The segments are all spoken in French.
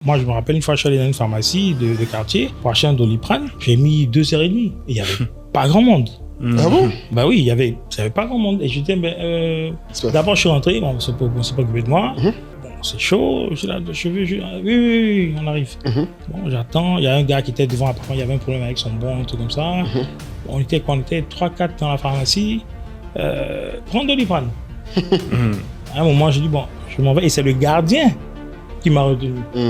Moi, je me rappelle une fois, je suis allé dans une pharmacie de quartier pour acheter un Doliprane. J'ai mis 2h30 et il n'y avait pas grand monde. Ah bon? Bah oui, il y avait pas grand monde. Et je disais, d'abord, je suis rentré, on s'est pas occupé de moi. Bon, c'est chaud, j'ai là, de cheveux, oui, on arrive. Bon, j'attends, il y a un gars qui était devant, apparemment, il y avait un problème avec son bon, un truc comme ça. On était 3-4 dans la pharmacie. Prends Doliprane. À un moment, j'ai dit, bon, je m'en vais. Et c'est le gardien qui m'a retenu. Il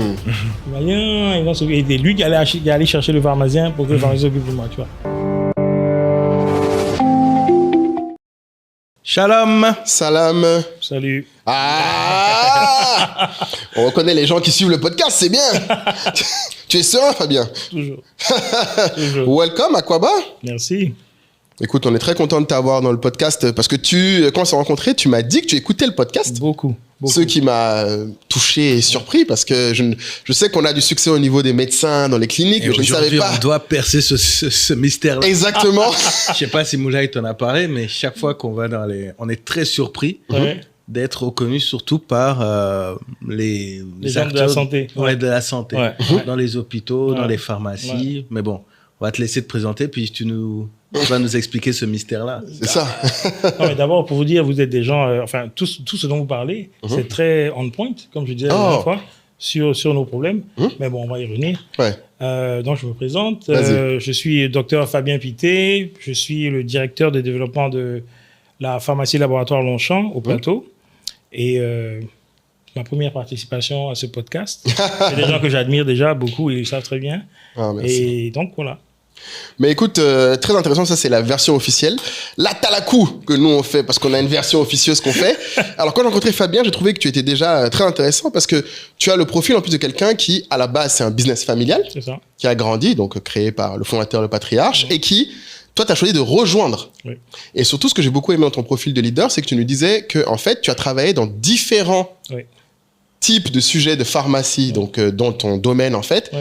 m'a dit, non, il va s'occuper. Et lui qui allait chercher le pharmacien pour que le pharmacien s'occupe de moi, tu vois. Shalom. Salam. Salut. Ah, on reconnaît les gens qui suivent le podcast, c'est bien. Tu es serein, Fabien? Toujours. Welcome à Quaba. Merci. Écoute, on est très content de t'avoir dans le podcast parce que quand on s'est rencontrés, tu m'as dit que tu écoutais le podcast. Beaucoup. Ce qui m'a touché et surpris parce que je sais qu'on a du succès au niveau des médecins dans les cliniques, mais je ne savais pas. On doit percer ce mystère-là. Exactement. Je sais pas si Moulay t'en a parlé, mais chaque fois qu'on va on est très surpris d'être reconnus surtout par les gens de la santé. Ouais, de la santé. Ouais. Dans les hôpitaux, dans les pharmacies. Ouais. Mais bon, on va te laisser te présenter, puis tu vas nous expliquer ce mystère-là. C'est ça. Non, mais d'abord, pour vous dire, vous êtes des gens, tout ce dont vous parlez, c'est très on point, comme je disais la dernière fois, sur nos problèmes. Mais bon, on va y revenir. Ouais. Donc, je me présente. Je suis docteur Fabien Pité. Je suis le directeur de développement de la pharmacie laboratoire Longchamp au Plateau. Et ma première participation à ce podcast. C'est des gens que j'admire déjà beaucoup, ils le savent très bien. Ah, merci. Et donc, voilà. Mais écoute, très intéressant, ça c'est la version officielle. La talakou que nous on fait, parce qu'on a une version officieuse qu'on fait. Alors quand j'ai rencontré Fabien, j'ai trouvé que tu étais déjà très intéressant parce que tu as le profil en plus de quelqu'un qui, à la base, c'est un business familial, c'est ça, qui a grandi, donc créé par le fondateur, le patriarche, et qui, toi, tu as choisi de rejoindre. Oui. Et surtout, ce que j'ai beaucoup aimé dans ton profil de leader, c'est que tu nous disais que, en fait, tu as travaillé dans différents types de sujets de pharmacie, donc dans ton domaine, en fait,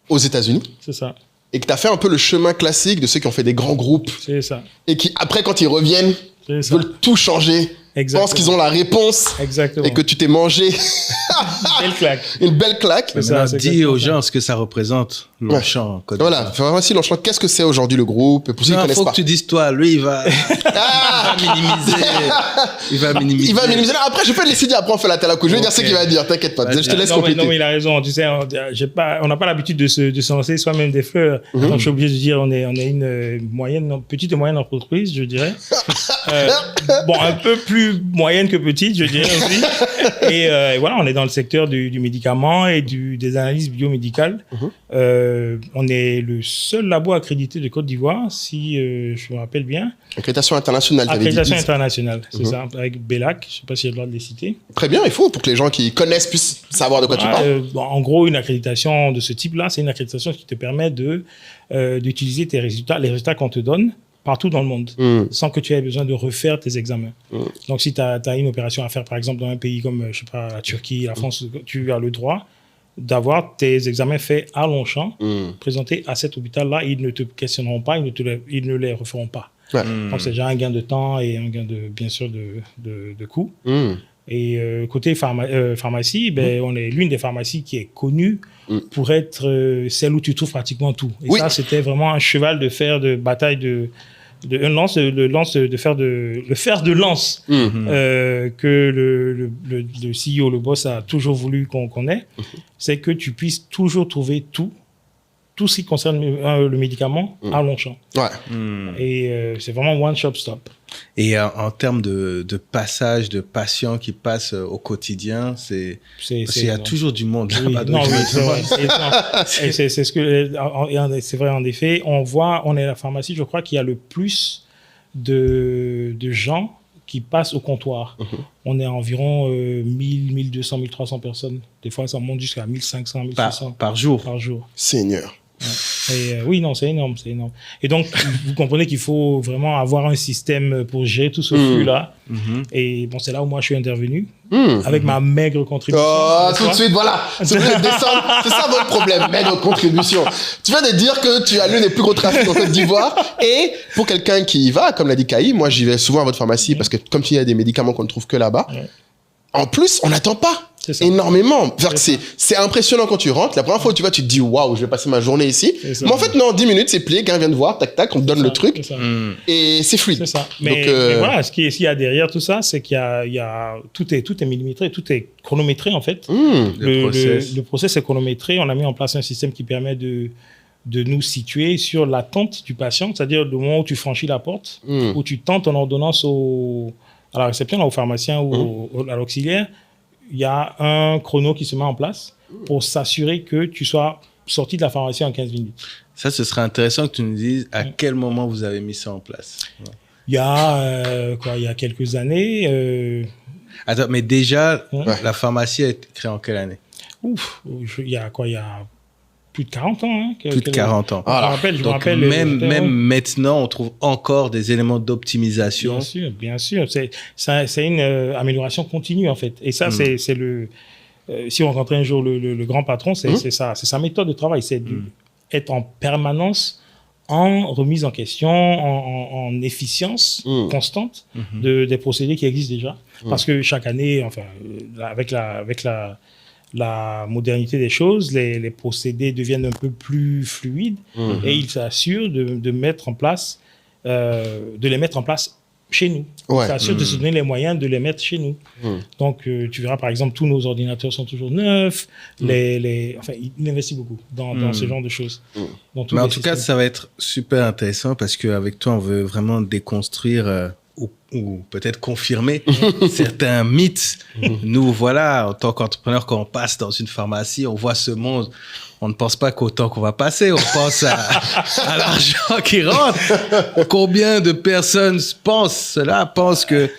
aux États-Unis. C'est ça. Et que tu as fait un peu le chemin classique de ceux qui ont fait des grands groupes. C'est ça. Et qui, après, quand ils reviennent, veulent tout changer. Exactement. Pensent qu'ils ont la réponse. Exactement. Et que tu t'es mangé une belle claque. Une belle claque. Mais maintenant, dis aux gens ce que ça reprendte, Longchamp. Voilà, pharmacie Longchamp, qu'est-ce que c'est aujourd'hui le groupe? Pour ceux qui connaissent pas. Il faut que tu dises toi, lui, il va minimiser. Il va minimiser. Non, après, je peux le laisser dire, après on fait la talakou. Je vais dire ce qu'il va dire, t'inquiète pas. Je te laisse compléter. Non, mais il a raison. Tu sais, on n'a pas l'habitude de se lancer soi-même des fleurs. Donc, je suis obligé de dire, on est une petite et moyenne entreprise, je dirais. Bon, un peu plus moyenne que petite, je dirais aussi. Et voilà, on est dans le secteur du médicament et des analyses biomédicales. On est le seul labo accrédité de Côte d'Ivoire, si je me rappelle bien. Accréditation internationale. Accréditation internationale, c'est ça, avec BELAC. Je ne sais pas s'il y a le droit de les citer. Très bien, il faut, pour que les gens qui connaissent puissent savoir de quoi tu parles. En gros, une accréditation de ce type-là, c'est une accréditation qui te permet d'utiliser tes résultats, les résultats qu'on te donne, partout dans le monde, sans que tu aies besoin de refaire tes examens. Donc, si tu as une opération à faire, par exemple, dans un pays comme, je sais pas, la Turquie, la France, tu as le droit d'avoir tes examens faits à Longchamp, présentés à cet hôpital-là. Ils ne te questionneront pas, ils ne les referont pas. Ouais. Donc, c'est déjà un gain de temps et un gain, bien sûr, de coût. Et côté pharmacie, on est l'une des pharmacies qui est connue pour être celle où tu trouves pratiquement tout. Et ça, c'était vraiment un cheval de fer de bataille le fer de lance que le CEO, le boss a toujours voulu qu'on ait. C'est que tu puisses toujours trouver tout ce qui concerne le médicament à Longchamp. Et c'est vraiment one shop stop. Et en termes de passage, de patients qui passent au quotidien, parce qu'il y a toujours du monde là-bas. Non, oui, c'est vrai. C'est vrai, en effet. On est la pharmacie, je crois, qui a le plus de gens qui passent au comptoir. On est à environ 1000, 1200, 1300 personnes. Des fois, ça monte jusqu'à 1500, 1600. Par jour. Par jour. Seigneur. Et oui, non, c'est énorme. Et donc, vous comprenez qu'il faut vraiment avoir un système pour gérer tout ce flux-là. Et bon, c'est là où moi, je suis intervenu avec ma maigre contribution. Oh, tout de suite, voilà. C'est ça votre problème, maigre contribution. Tu viens de dire que tu as l'une des plus gros trafics en Côte d'Ivoire. Et pour quelqu'un qui y va, comme l'a dit Kaï, moi, j'y vais souvent à votre pharmacie parce que comme il y a des médicaments qu'on ne trouve que là-bas, en plus, on n'attend pas énormément. C'est impressionnant quand tu rentres. La première fois où tu vas, tu te dis, waouh, je vais passer ma journée ici. Mais en fait, non, 10 minutes, c'est plié. Quelqu'un vient de voir, tac, tac, on te donne le truc. Et c'est fluide. C'est ça. Mais voilà, ce qu'il y a derrière tout ça, c'est qu'il y a tout est millimétré, tout est chronométré, en fait. Le process est chronométré. On a mis en place un système qui permet de nous situer sur l'attente du patient, c'est-à-dire le moment où tu franchis la porte, où tu tentes ton ordonnance à la réception, au pharmacien ou à l'auxiliaire. Il y a un chrono qui se met en place pour s'assurer que tu sois sorti de la pharmacie en 15 minutes. Ça, ce serait intéressant que tu nous dises à quel moment vous avez mis ça en place. Il y a quelques années. Attends, mais déjà, la pharmacie a été créée en quelle année? Il y a plus de 40 ans. Hein, plus de 40 ans. Je me rappelle. Même maintenant, on trouve encore des éléments d'optimisation. Bien sûr. C'est une amélioration continue, en fait. Et ça, c'est le... si on rencontrait un jour le grand patron, c'est sa méthode de travail. C'est être en permanence en remise en question, en efficience constante des procédés qui existent déjà. Parce que chaque année, enfin, avec la modernité des choses, les procédés deviennent un peu plus fluides et ils s'assurent de les mettre en place chez nous. Ils s'assurent de se donner les moyens de les mettre chez nous. Donc, tu verras, par exemple, tous nos ordinateurs sont toujours neufs. Enfin, il investit beaucoup dans ce genre de choses. Mais en tout cas, ça va être super intéressant parce qu'avec toi, on veut vraiment déconstruire ou peut-être confirmer certains mythes. Nous, voilà, en tant qu'entrepreneur, quand on passe dans une pharmacie, on voit ce monde. On ne pense pas qu'au temps qu'on va passer, on pense à l'argent qui rentre. Combien de personnes pensent que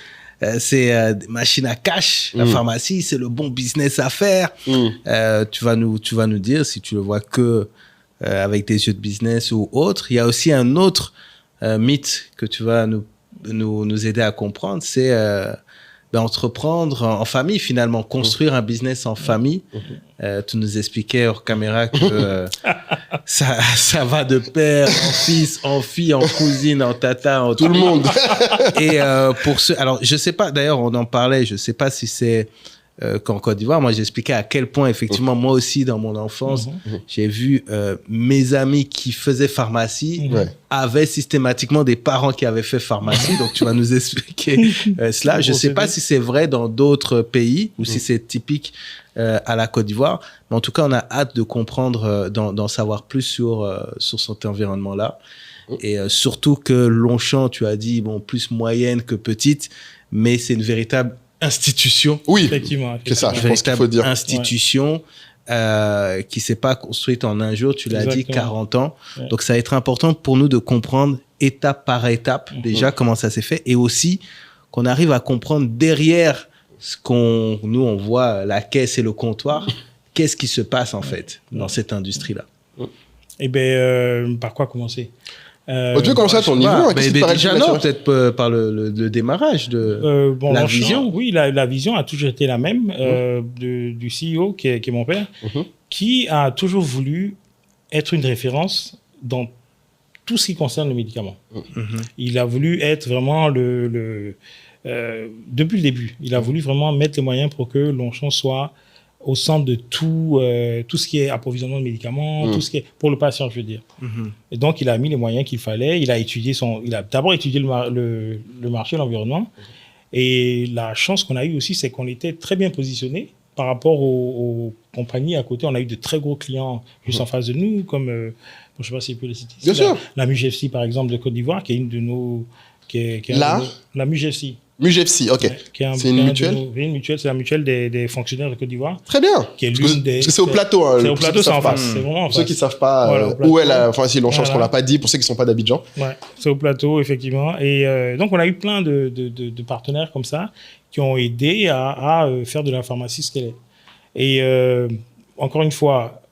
c'est des machines à cash, la pharmacie, c'est le bon business à faire. Tu vas nous dire si tu le vois que avec des yeux de business ou autre. Il y a aussi un autre mythe que tu vas nous aider à comprendre, c'est entreprendre en famille, finalement, construire un business en famille. Tu nous expliquais hors caméra que ça va de père en fils, en fille, en cousine, en tata, en tout le monde. Et alors, je sais pas, d'ailleurs, on en parlait, je sais pas si c'est qu'en Côte d'Ivoire, moi j'expliquais à quel point effectivement moi aussi dans mon enfance j'ai vu mes amis qui faisaient pharmacie avaient systématiquement des parents qui avaient fait pharmacie, donc tu vas nous expliquer cela. Je sais pas si c'est vrai dans d'autres pays ou si c'est typique à la Côte d'Ivoire, mais en tout cas on a hâte de comprendre, d'en savoir plus sur cet environnement là et surtout que Longchamp, tu as dit plus moyenne que petite, mais c'est une véritable institution. Oui, effectivement. C'est ça, je pense qu'il faut dire. Institution qui s'est pas construite en un jour, tu l'as dit, 40 ans. Donc, ça va être important pour nous de comprendre étape par étape déjà comment ça s'est fait et aussi qu'on arrive à comprendre derrière ce nous, on voit la caisse et le comptoir, qu'est-ce qui se passe en fait dans cette industrie-là. Eh bien, par quoi commencer? Tu veux commencer à ton niveau? Déjà, non, peut-être par le démarrage de la vision. Oui, la vision a toujours été la même du CEO, qui est mon père, qui a toujours voulu être une référence dans tout ce qui concerne le médicament. Il a voulu être vraiment depuis le début, il a voulu vraiment mettre les moyens pour que Longchamp soit au centre de tout ce qui est approvisionnement de médicaments, tout ce qui est pour le patient, je veux dire. Et donc, il a mis les moyens qu'il fallait. Il a d'abord étudié le marché, l'environnement. Et la chance qu'on a eue aussi, c'est qu'on était très bien positionné par rapport aux compagnies à côté. On a eu de très gros clients juste en face de nous, comme, je ne sais pas si je peux les citer. Bien sûr. La MUGFC, par exemple, de Côte d'Ivoire, qui est une de nos... La MUGFC. MUGFC, ok. C'est une mutuelle? Oui, une mutuelle, c'est la mutuelle des fonctionnaires de Côte d'Ivoire. Très bien. Qui est l'une des... Parce que c'est au plateau. Hein, c'est au plateau, c'est en face. C'est vraiment en face. Pour ceux qui ne savent pas où est enfin, si Longchamp, parce qu'on ne l'a pas dit, pour ceux qui ne sont pas d'Abidjan. Ouais, c'est au plateau, effectivement. Et donc, on a eu plein de partenaires comme ça qui ont aidé à faire de la pharmacie ce qu'elle est. Et encore une fois,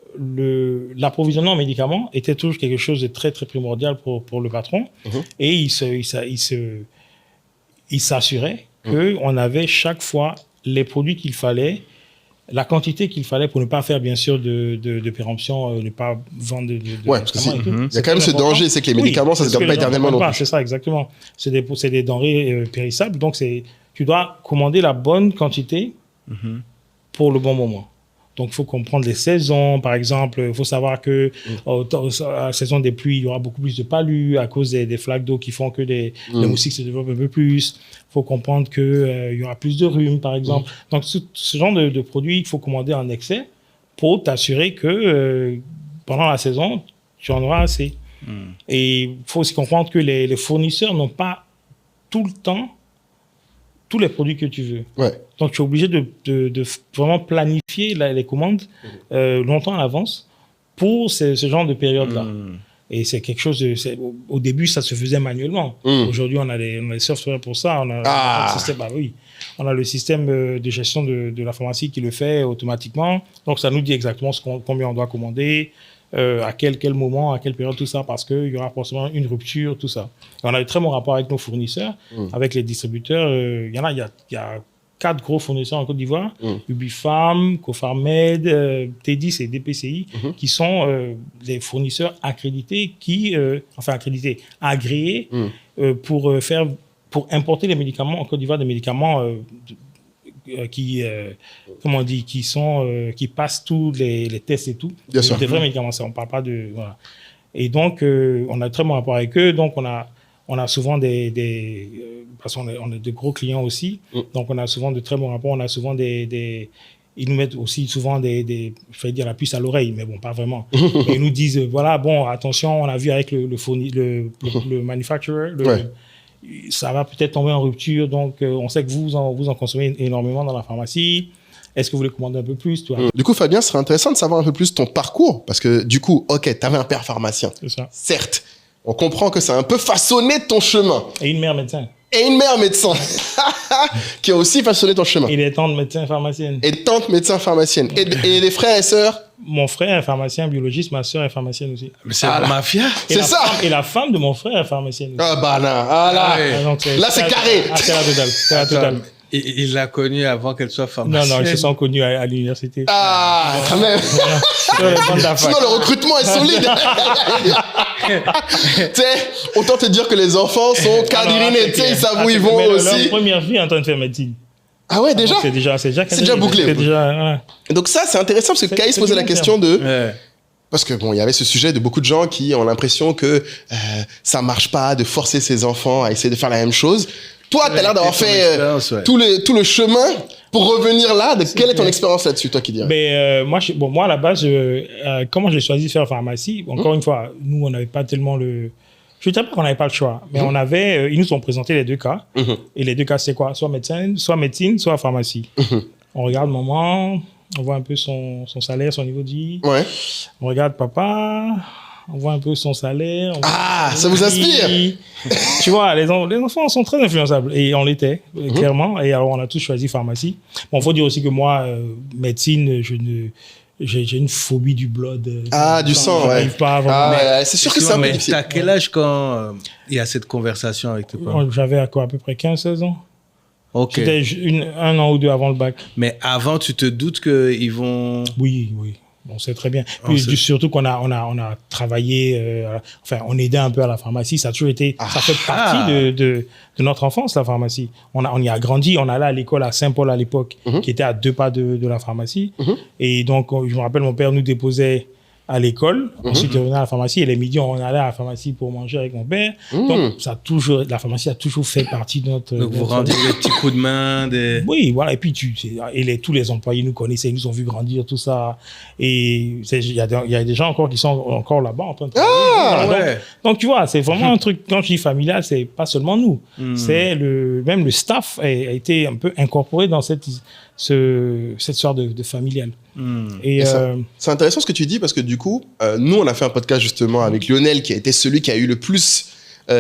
l'approvisionnement en médicaments était toujours quelque chose de très, très primordial pour le patron. Et il s'assurait qu'on avait chaque fois les produits qu'il fallait, la quantité qu'il fallait pour ne pas faire, bien sûr, de péremption, ne pas vendre de parce que il y a quand même ce danger, c'est que les médicaments, ça ne se garde pas éternellement non plus. C'est ça, exactement. C'est des denrées périssables, donc tu dois commander la bonne quantité pour le bon moment. Donc, il faut comprendre les saisons. Par exemple, il faut savoir que à la saison des pluies, il y aura beaucoup plus de palud à cause des flaques d'eau qui font que les moustiques se développent un peu plus. Il faut comprendre qu'il y aura plus de rhume, par exemple. Donc, ce genre de produits, il faut commander en excès pour t'assurer que pendant la saison, tu en auras assez. Et il faut aussi comprendre que les fournisseurs n'ont pas tout le temps tous les produits que tu veux. Ouais. Donc, tu es obligé de vraiment planifier les commandes longtemps à l'avance pour ce genre de période-là. Et c'est quelque chose au début, ça se faisait manuellement. Aujourd'hui, on a des softwares pour ça. On a le système, on a le système de gestion de la pharmacie qui le fait automatiquement. Donc, ça nous dit exactement combien on doit commander, à quel moment, à quelle période, tout ça, parce qu'il y aura forcément une rupture, tout ça. Et on a de très bons rapports avec nos fournisseurs, avec les distributeurs. Il y a 4 gros fournisseurs en Côte d'Ivoire, Ubifam, Cofarmed, T10 et DPCI, qui sont des fournisseurs accrédités, agréés pour importer les médicaments en Côte d'Ivoire, des médicaments qui passent tous les tests et tout. Bien sûr. Des vrais médicaments, ça, on ne parle pas de... Voilà. Et donc, on a très bon rapport avec eux. Donc, on a souvent parce qu'on a de gros clients aussi. Donc, on a souvent de très bons rapports. On a souvent ils nous mettent aussi souvent je vais dire la puce à l'oreille, mais bon, pas vraiment. Et ils nous disent, voilà, bon, attention, on a vu avec le manufacturer, ça va peut-être tomber en rupture. Donc, on sait que vous en consommez énormément dans la pharmacie. Est-ce que vous voulez commander un peu plus, toi? Du coup, Fabien, ce serait intéressant de savoir un peu plus ton parcours. Parce que du coup, ok, tu avais un père pharmacien. C'est ça. Certes, on comprend que ça a un peu façonné ton chemin. Et une mère médecin. Et une mère médecin qui a aussi façonné ton chemin. Et des tantes médecins pharmaciennes. Et tante médecin pharmacienne. Et des frères et sœurs. Mon frère est pharmacien biologiste, ma sœur est pharmacienne aussi. Mais c'est la mafia. C'est ça. Et la femme de mon frère est pharmacienne aussi. Ah bah là, Donc, là c'est carré. C'est la totale. C'est la totale. Il l'a connue avant qu'elle soit pharmacienne. Non, ils se sont connus à l'université. Ah, quand même. Sinon, le recrutement est solide. Tu sais, autant te dire que les enfants sont cadrinés. Tu sais, ils savent où ils vont aussi. Leur première fille est en train de faire médecine. Ah ouais, déjà? C'est déjà bouclé. C'est déjà, ouais. Donc ça, c'est intéressant parce que Kaïs posait la question de... Parce que bon, il y avait ce sujet de beaucoup de gens qui ont l'impression que ça marche pas de forcer ses enfants à essayer de faire la même chose. Toi, tu as l'air d'avoir fait tout le chemin pour revenir là. Quelle est ton expérience là-dessus, toi qui dirais? Mais moi, à la base, comment j'ai choisi de faire pharmacie? Encore une fois, nous, on n'avait pas tellement le... Je ne dirais pas qu'on n'avait pas le choix, mais on avait... ils nous ont présenté les 2 cas. Et les 2 cas, c'est quoi? Soit médecine, soit pharmacie. On regarde maman, on voit un peu son salaire, son niveau de vie. Ouais. On regarde papa... On voit un peu son salaire. Ça vous inspire? Tu vois, les enfants sont très influençables. Et on l'était, clairement. Et alors, on a tous choisi pharmacie. Bon, il faut dire aussi que moi, médecine, j'ai une phobie du blood. Du sang, ouais. Pas vraiment. C'est sûr que c'est un peu difficile. T'as quel âge quand il y a cette conversation avec tes parents? J'avais à peu près 15-16 ans. Ok. C'était 1 an ou 2 avant le bac. Mais avant, tu te doutes qu'ils vont... Oui. On sait très bien. Puis surtout qu'on a travaillé, on aidait un peu à la pharmacie. Ça a toujours été, ça fait partie de notre enfance, la pharmacie. On y a grandi. On allait à l'école à Saint-Paul à l'époque, qui était à 2 pas de la pharmacie. Et donc, je me rappelle, mon père nous déposait à l'école. Ensuite, il revenait à la pharmacie. Et les midis, on allait à la pharmacie pour manger avec mon père. Donc, la pharmacie a toujours fait partie de notre... Donc, vous rendiez des petits coups de main, Oui, voilà. Et puis, tous les employés nous connaissaient, ils nous ont vu grandir, tout ça. Et il y a des gens encore qui sont encore là-bas en train de travailler. Donc, tu vois, c'est vraiment un truc, quand je dis familial, c'est pas seulement nous. C'est même le staff a été un peu incorporé dans cette sorte de familial. Et c'est intéressant ce que tu dis parce que du coup, nous, on a fait un podcast justement avec Lionel qui a été celui qui a eu le plus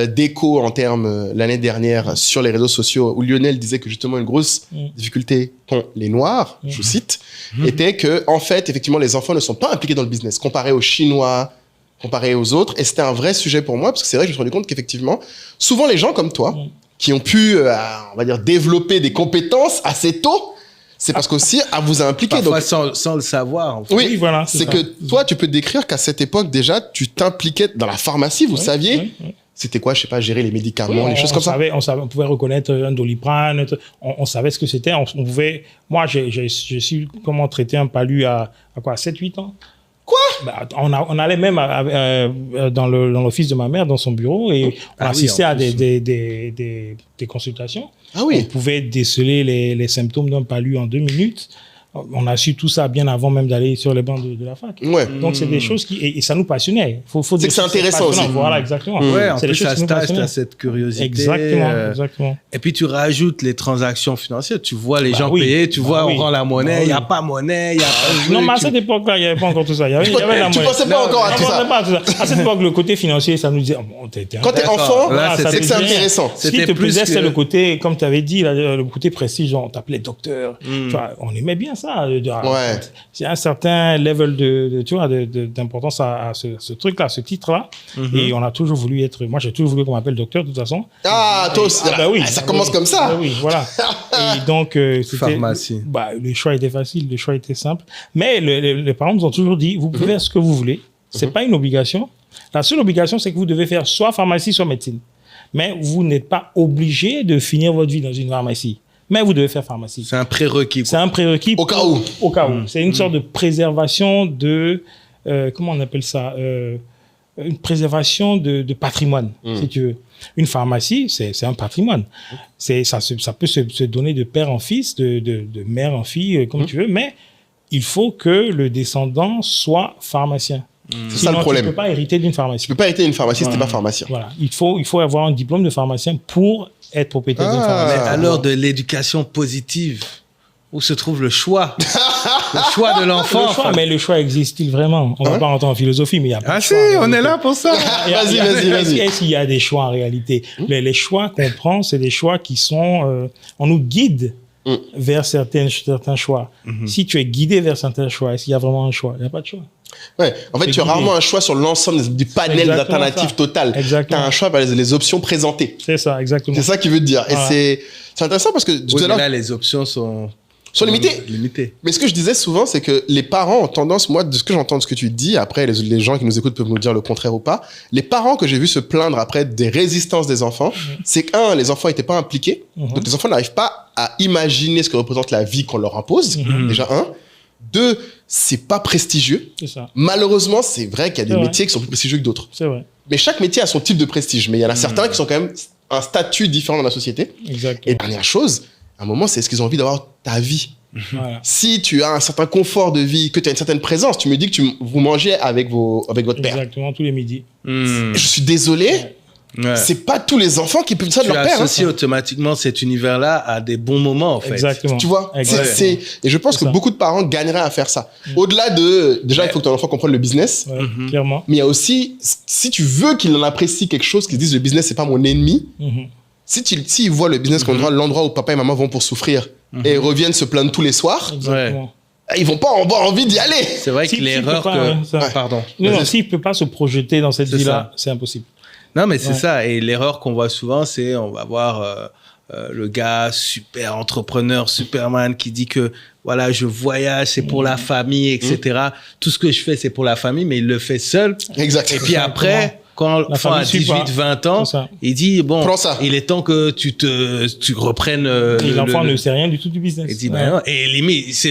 d'écho en termes l'année dernière sur les réseaux sociaux où Lionel disait que justement une grosse difficulté qu'ont les Noirs, je vous cite, était que en fait, effectivement, les enfants ne sont pas impliqués dans le business comparé aux Chinois, comparé aux autres. Et c'était un vrai sujet pour moi parce que c'est vrai que je me suis rendu compte qu'effectivement, souvent les gens comme toi qui ont pu, on va dire, développer des compétences assez tôt, c'est parce qu'aussi, elle vous a impliqué. Parfois sans le savoir. En fait. Oui, voilà. C'est que toi, tu peux décrire qu'à cette époque, déjà, tu t'impliquais dans la pharmacie, vous saviez C'était quoi, je sais pas, gérer les médicaments, les choses comme ça. On pouvait reconnaître un Doliprane, on savait ce que c'était. On pouvait. Moi, j'ai su comment traiter un palu à quoi, 7-8 ans. Quoi? On allait même dans l'office de ma mère, dans son bureau, et on assistait à des consultations. Ah oui. On pouvait déceler les symptômes d'un palu en 2 minutes. On a su tout ça bien avant même d'aller sur les bancs de la fac. Ouais. Donc, c'est des choses et ça nous passionnait. C'est que c'est intéressant aussi. Voilà, exactement. Ouais, en plus, ça stage, tu as cette curiosité. Exactement. Et puis, tu rajoutes les transactions financières. Tu vois les gens payer, tu vois, on rend la monnaie, il n'y a pas monnaie, il n'y a pas... Non, mais à cette époque-là, il n'y avait pas encore tout ça. Il y avait la monnaie. Tu ne pensais pas encore à tout ça. À cette époque, le côté financier, ça nous disait... Quand tu es enfant, c'est que c'est intéressant. Ce qui te plaisait, c'est le côté, comme tu avais dit, le côté prestige. On t'appelait docteur. On aimait bien ça. C'est un certain level d'importance à ce truc-là, ce titre-là. Et on a toujours voulu être... Moi, j'ai toujours voulu qu'on m'appelle docteur, de toute façon. Ah, toi aussi. Oui, ça commence comme ça. Oui, voilà. Et donc, pharmacie. Le choix était facile, le choix était simple. Mais les parents nous ont toujours dit, vous pouvez faire ce que vous voulez. C'est pas une obligation. La seule obligation, c'est que vous devez faire soit pharmacie, soit médecine. Mais vous n'êtes pas obligé de finir votre vie dans une pharmacie. Mais vous devez faire pharmacie. C'est un prérequis. C'est un prérequis. Au cas où. Au cas où. C'est une sorte de préservation de... comment on appelle ça une préservation de patrimoine, si tu veux. Une pharmacie, c'est un patrimoine. Ça peut se donner de père en fils, de mère en fille, comme tu veux, mais il faut que le descendant soit pharmacien. C'est ça le problème. Tu ne peux pas hériter d'une pharmacie. Tu ne peux pas hériter d'une pharmacie si tu n'es pas pharmacien. Voilà. Il faut avoir un diplôme de pharmacien pour être propriétaire d'une pharmacie. Mais alors de l'éducation positive, où se trouve le choix? Le choix de l'enfant. Mais le choix existe-t-il vraiment? On ne va pas rentrer en philosophie, mais il y a pas de choix. Ah si, on est là pour ça. Vas-y. Est-ce qu'il y a des choix en réalité? Les choix qu'on prend, c'est des choix qui sont... on nous guide vers certains choix. Si tu es guidé vers certains choix, est-ce qu'il y a vraiment un choix? Il n'y a pas de choix. Ouais. En fait, tu as rarement un choix sur l'ensemble du panel d'alternatives total. Tu as un choix par les options présentées. C'est ça, exactement. C'est ça qu'il veut te dire. Voilà. Et c'est intéressant parce que là, les options sont limitées. Mais ce que je disais souvent, c'est que les parents ont tendance, moi, de ce que j'entends de ce que tu dis, après, les gens qui nous écoutent peuvent nous dire le contraire ou pas. Les parents que j'ai vu se plaindre après des résistances des enfants, c'est que, les enfants n'étaient pas impliqués. Donc, les enfants n'arrivent pas à imaginer ce que représente la vie qu'on leur impose. Déjà, 2, c'est pas prestigieux. C'est ça. Malheureusement, c'est vrai qu'il y a des métiers qui sont plus prestigieux que d'autres. C'est vrai. Mais chaque métier a son type de prestige. Mais il y en a certains qui sont quand même un statut différent dans la société. Exactement. Et dernière chose, à un moment, c'est est-ce qu'ils ont envie d'avoir ta vie? Voilà. Si tu as un certain confort de vie, que tu as une certaine présence, tu me dis que vous mangez avec votre père. Exactement, tous les midis. Je suis désolé. Ouais. C'est pas tous les enfants qui peuvent ça de leur père. Tu associes automatiquement cet univers-là à des bons moments, en fait. Exactement. Tu vois, Exactement. Et je pense que beaucoup de parents gagneraient à faire ça. Au-delà de... Déjà, il faut que ton enfant comprenne le business. Ouais, clairement. Mais il y a aussi... Si tu veux qu'il en apprécie quelque chose, qu'il se dise le business, c'est pas mon ennemi. S'il voit le business comme l'endroit où papa et maman vont pour souffrir et reviennent se plaindre tous les soirs... Exactement. Ils vont pas avoir envie d'y aller. C'est vrai que l'erreur que... Pardon. Non, s'il ne peut pas se projeter dans cette vie-là, c'est impossible. Non, mais c'est ça. Et l'erreur qu'on voit souvent, c'est on va voir le gars super entrepreneur, Superman, qui dit que voilà, je voyage, c'est pour la famille, etc. Tout ce que je fais, c'est pour la famille, mais il le fait seul. Exact. Et puis après, quand l'enfant a 18, 20 ans, il dit, bon, il est temps que tu reprennes... Et l'enfant ne sait rien du tout du business. Il dit, ben non. Et limite,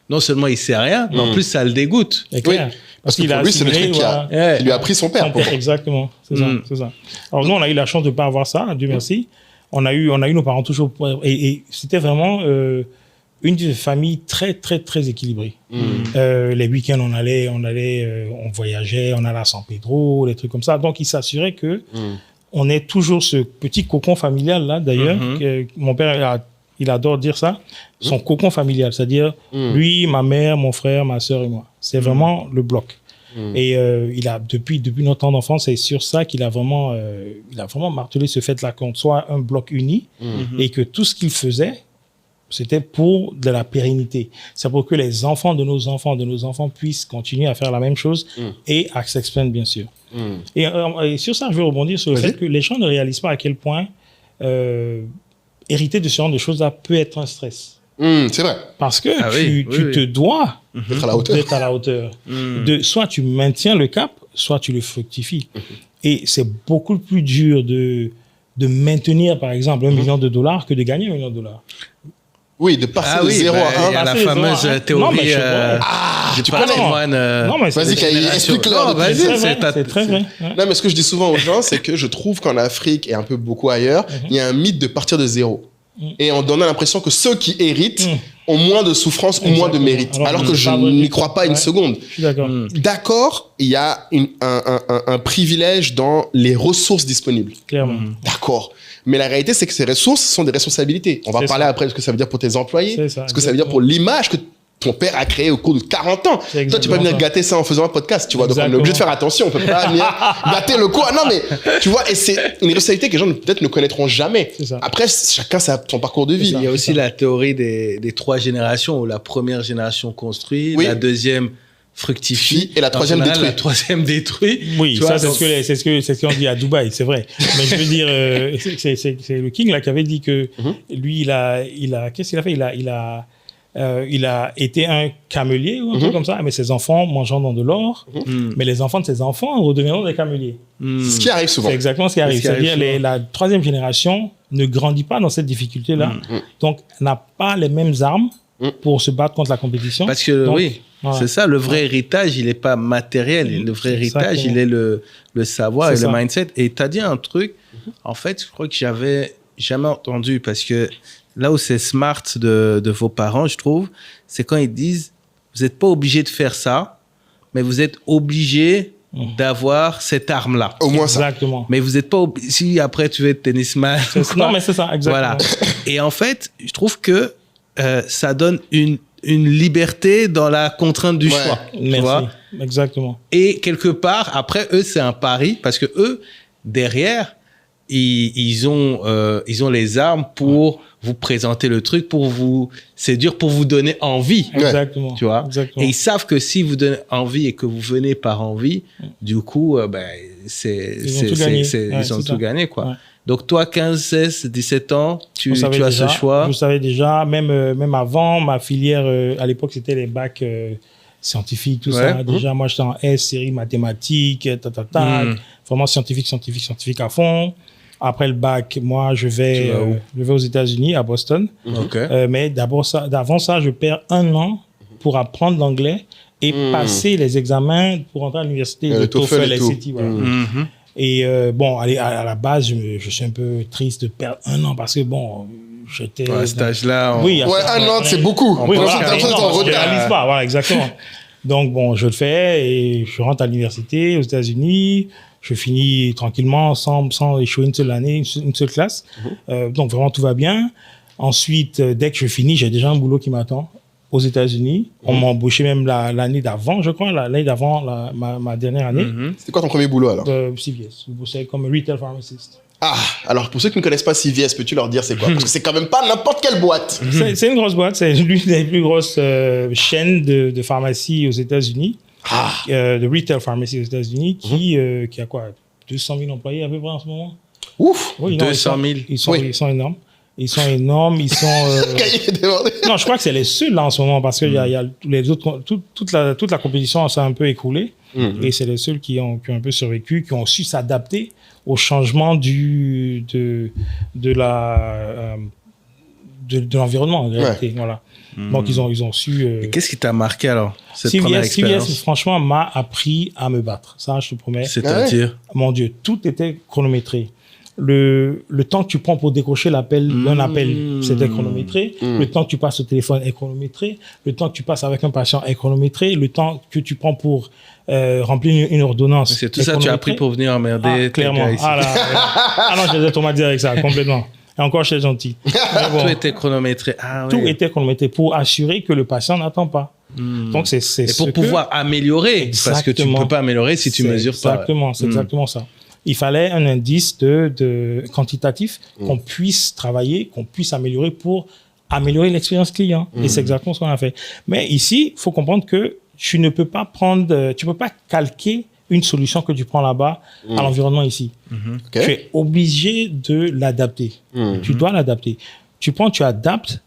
non seulement il sait rien, mais en plus, ça le dégoûte. C'est clair. Parce que pour lui, c'est le truc qui lui a pris son père. Exactement, c'est ça. Alors nous, on a eu la chance de ne pas avoir ça, Dieu merci. On a eu nos parents toujours... Et c'était vraiment une famille très, très, très équilibrée. Les week-ends, on voyageait, on allait à San Pedro, des trucs comme ça. Donc, ils s'assuraient que on ait toujours ce petit cocon familial-là, d'ailleurs. Mon père, il adore dire ça. Son cocon familial, c'est-à-dire lui, ma mère, mon frère, ma sœur et moi. C'est vraiment le bloc. Et il a depuis notre temps d'enfance, c'est sur ça qu'il a vraiment martelé ce fait-là qu'on soit un bloc uni et que tout ce qu'il faisait, c'était pour de la pérennité. C'est pour que les enfants de nos enfants puissent continuer à faire la même chose et à s'expandre, bien sûr. Et sur ça, je veux rebondir sur le fait que les gens ne réalisent pas à quel point hériter de ce genre de choses-là peut être un stress. C'est vrai. Parce que tu te dois d'être à la hauteur. Soit tu maintiens le cap, soit tu le fructifies. Et c'est beaucoup plus dur de maintenir, par exemple, $1 million que de gagner $1 million. Oui, de passer de 0 à 1. Il y a la fameuse théorie du patrimoine. Non, mais vas-y, explique-leur. C'est très vrai. Non, mais ce que je dis souvent aux gens, c'est que je trouve qu'en Afrique et un peu beaucoup ailleurs, il y a un mythe de partir de 0. Et on donne l'impression que ceux qui héritent ont moins de souffrance ou moins de mérite. Alors que je n'y crois pas une seconde. Je suis d'accord. D'accord, il y a un privilège dans les ressources disponibles. Clairement. D'accord. Mais la réalité, c'est que ces ressources sont des responsabilités. On va parler après de ce que ça veut dire pour tes employés, ce que ça veut dire pour l'image que ton père a créée au cours de 40 ans. Toi, tu peux pas venir gâter ça en faisant un podcast, tu vois. Donc, on est obligé de faire attention. On peut pas venir gâter le coup. Non, mais tu vois, et c'est une responsabilité que les gens peut-être ne connaîtront jamais. Après, chacun a son parcours de vie. Il y a aussi la théorie des 3 générations où la première génération construit, la deuxième fructifie et la troisième détruit. La troisième détruit. Oui, ça c'est ce qu'on dit à Dubaï, c'est vrai. Mais je veux dire, c'est le King là qui avait dit que lui il a qu'est-ce qu'il a fait? Il a été un camelier ou un truc comme ça, mais ses enfants mangeant dans de l'or, mais les enfants de ses enfants redeviendront des cameliers. C'est ce qui arrive souvent. C'est exactement ce qui arrive. C'est-à-dire la troisième génération ne grandit pas dans cette difficulté-là, donc n'a pas les mêmes armes pour se battre contre la compétition. Parce que c'est ça, le vrai héritage, il n'est pas matériel. Le vrai héritage, il est le savoir et le mindset. Et tu as dit un truc, en fait, je crois que j'avais jamais entendu, parce que là où c'est smart de vos parents, je trouve, c'est quand ils disent, vous n'êtes pas obligé de faire ça, mais vous êtes obligé d'avoir cette arme-là. Au moins exactement. ça. Mais vous n'êtes pas obligé, si après tu veux être tennisman. Non, mais c'est ça, exactement. Voilà. Et en fait, je trouve que ça donne une liberté dans la contrainte du choix. Merci. Vois. Exactement. Et quelque part, après, eux, c'est un pari, parce que eux, derrière, ils ont les armes pour vous présenter le truc, pour vous séduire, pour vous donner envie. Exactement. Tu vois. Exactement. Et ils savent que si vous donnez envie et que vous venez par envie, du coup, ils ont tout gagné, quoi. Ouais. Donc, toi, 15, 16, 17 ans, tu as déjà, ce choix. Je savais déjà, même avant, ma filière, à l'époque, c'était les bacs scientifiques, tout ça. Déjà, moi, j'étais en S, série mathématiques, vraiment scientifique à fond. Après le bac, moi, je vais aux États-Unis, à Boston. Mais d'avant ça, je perds 1 an pour apprendre l'anglais et passer les examens pour entrer à l'université, le TOEFL, le SAT. Voilà. Et bon, à la base, je suis un peu triste de perdre 1 an parce que bon, j'étais... À cet âge-là... Oui, 1 an, c'est beaucoup. Oui, voilà, je ne réalise pas, voilà, exactement. Donc bon, je le fais et je rentre à l'université aux États-Unis. Je finis tranquillement sans échouer une seule année, une seule classe. Donc vraiment, tout va bien. Ensuite, dès que je finis, j'ai déjà un boulot qui m'attend aux États-Unis. On m'a embauché même l'année d'avant, je crois, l'année d'avant ma dernière année. C'était quoi ton premier boulot alors? CVS. Je bossais comme retail pharmacist. Ah, alors pour ceux qui ne connaissent pas CVS, peux-tu leur dire c'est quoi? Parce que c'est quand même pas n'importe quelle boîte. C'est une grosse boîte. C'est l'une des plus grosses chaînes de pharmacie aux États-Unis. De retail pharmacie aux États-Unis qui a quoi? 200 000 employés à peu près en ce moment. Ouf! Oui, 200 000. Ils sont énormes. Ils sont énormes, ils sont... Non, je crois que c'est les seuls là en ce moment parce que y a les autres, toute la compétition s'est un peu écroulée et c'est les seuls qui ont un peu survécu, qui ont su s'adapter au changement de l'environnement en réalité. Voilà. Donc ils ont su... Et qu'est-ce qui t'a marqué alors, cette première expérience? CVS, franchement, m'a appris à me battre. Ça, je te promets. C'est-à-dire? Mon Dieu, tout était chronométré. Le temps que tu prends pour décrocher l'appel d'un appel, c'était chronométré. Le temps que tu passes au téléphone est chronométré. Le temps que tu passes avec un patient est chronométré. Le temps que tu prends pour remplir une ordonnance. C'est tout ça que tu as appris pour venir emmerder. Clairement. Non, je les ai traumatisés avec ça, complètement. Et encore, je suis gentil. Bon. Tout était chronométré. Tout était chronométré pour assurer que le patient n'attend pas. Donc, c'est et pour pouvoir améliorer. Exactement. Parce que tu ne peux pas améliorer si tu mesures pas. Exactement, c'est exactement ça. Il fallait un indice quantitatif qu'on puisse travailler, qu'on puisse améliorer pour améliorer l'expérience client. Et c'est exactement ce qu'on a fait. Mais ici, il faut comprendre que tu ne peux pas calquer une solution que tu prends là-bas à l'environnement ici. Tu es obligé de l'adapter. Tu dois l'adapter. Tu adaptes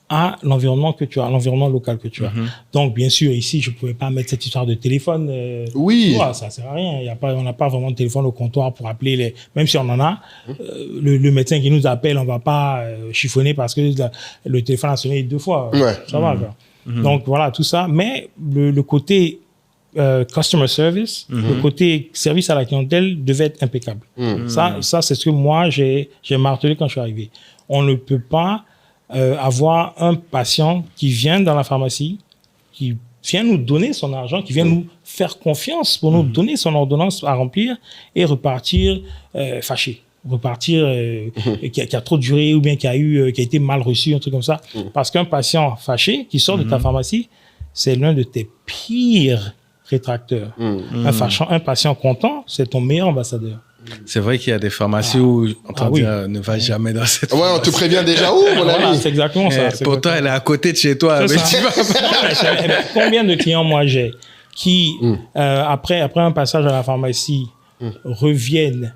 à l'environnement que tu as, à l'environnement local que tu as. Donc, bien sûr, ici, je ne pouvais pas mettre cette histoire de téléphone. Oui. Ça ne sert à rien. On n'a pas vraiment de téléphone au comptoir pour appeler même si on en a, le médecin qui nous appelle, on ne va pas chiffonner parce que le téléphone a sonné 2 fois. Ouais. Ça va, quoi. Donc, voilà, tout ça. Mais le côté customer service, le côté service à la clientèle devait être impeccable. Ça, c'est ce que moi, j'ai martelé quand je suis arrivé. On ne peut pas avoir un patient qui vient dans la pharmacie, qui vient nous donner son argent, qui vient nous faire confiance pour nous donner son ordonnance à remplir et repartir fâché. Repartir qui a trop duré ou bien qui a été mal reçu, un truc comme ça. Parce qu'un patient fâché qui sort de ta pharmacie, c'est l'un de tes pires rétracteurs. Un patient content, c'est ton meilleur ambassadeur. C'est vrai qu'il y a des pharmacies où on t'en dit ne va jamais dans cette pharmacie. On te prévient déjà où, mon ami? C'est exactement ça. Pourtant, elle est à côté de chez toi. Mais tu vas... Combien de clients moi j'ai qui, après un passage à la pharmacie, reviennent?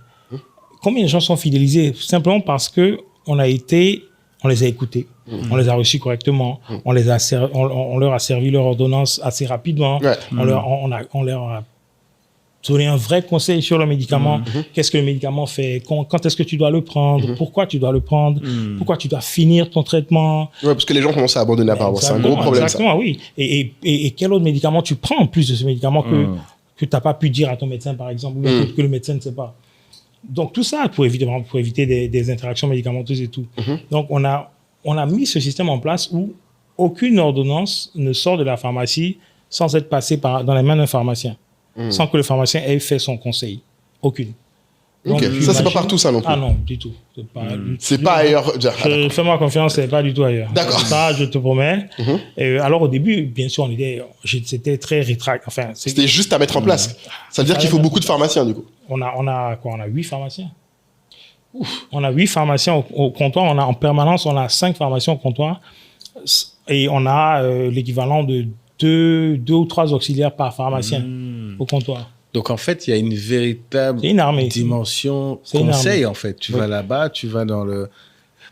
Combien de gens sont fidélisés simplement parce que on les a écoutés, on les a reçus correctement, on leur a servi leur ordonnance assez rapidement, on leur a donner un vrai conseil sur le médicament. Qu'est-ce que le médicament fait? Quand est-ce que tu dois le prendre? Pourquoi tu dois le prendre? Pourquoi tu dois finir ton traitement? Ouais, parce que les gens commencent à abandonner apparemment. C'est un gros problème, exactement, ça. Oui. Et quel autre médicament tu prends en plus de ce médicament que tu n'as pas pu dire à ton médecin, par exemple, ou que le médecin ne sait pas? Donc, tout ça pour éviter des interactions médicamenteuses et tout. Donc, on a mis ce système en place où aucune ordonnance ne sort de la pharmacie sans être passée dans les mains d'un pharmacien. Sans que le pharmacien ait fait son conseil. Aucune. Donc, ça, c'est pas partout, ça, non plus. Ah non, du tout. C'est pas ailleurs. Fais-moi confiance, c'est pas du tout ailleurs. D'accord. Ça, je te promets. Alors, au début, bien sûr, c'était très rétract. Enfin, c'était juste à mettre en place. Ça veut dire qu'il faut beaucoup de pharmaciens, du coup. On a 8 pharmaciens. On a 8 pharmaciens au comptoir. En permanence, on a 5 pharmaciens au comptoir. Et on a l'équivalent de 2 ou 3 auxiliaires par pharmacien au comptoir. Donc, en fait, il y a une véritable dimension conseil, en fait. Tu vas là-bas, tu vas dans le...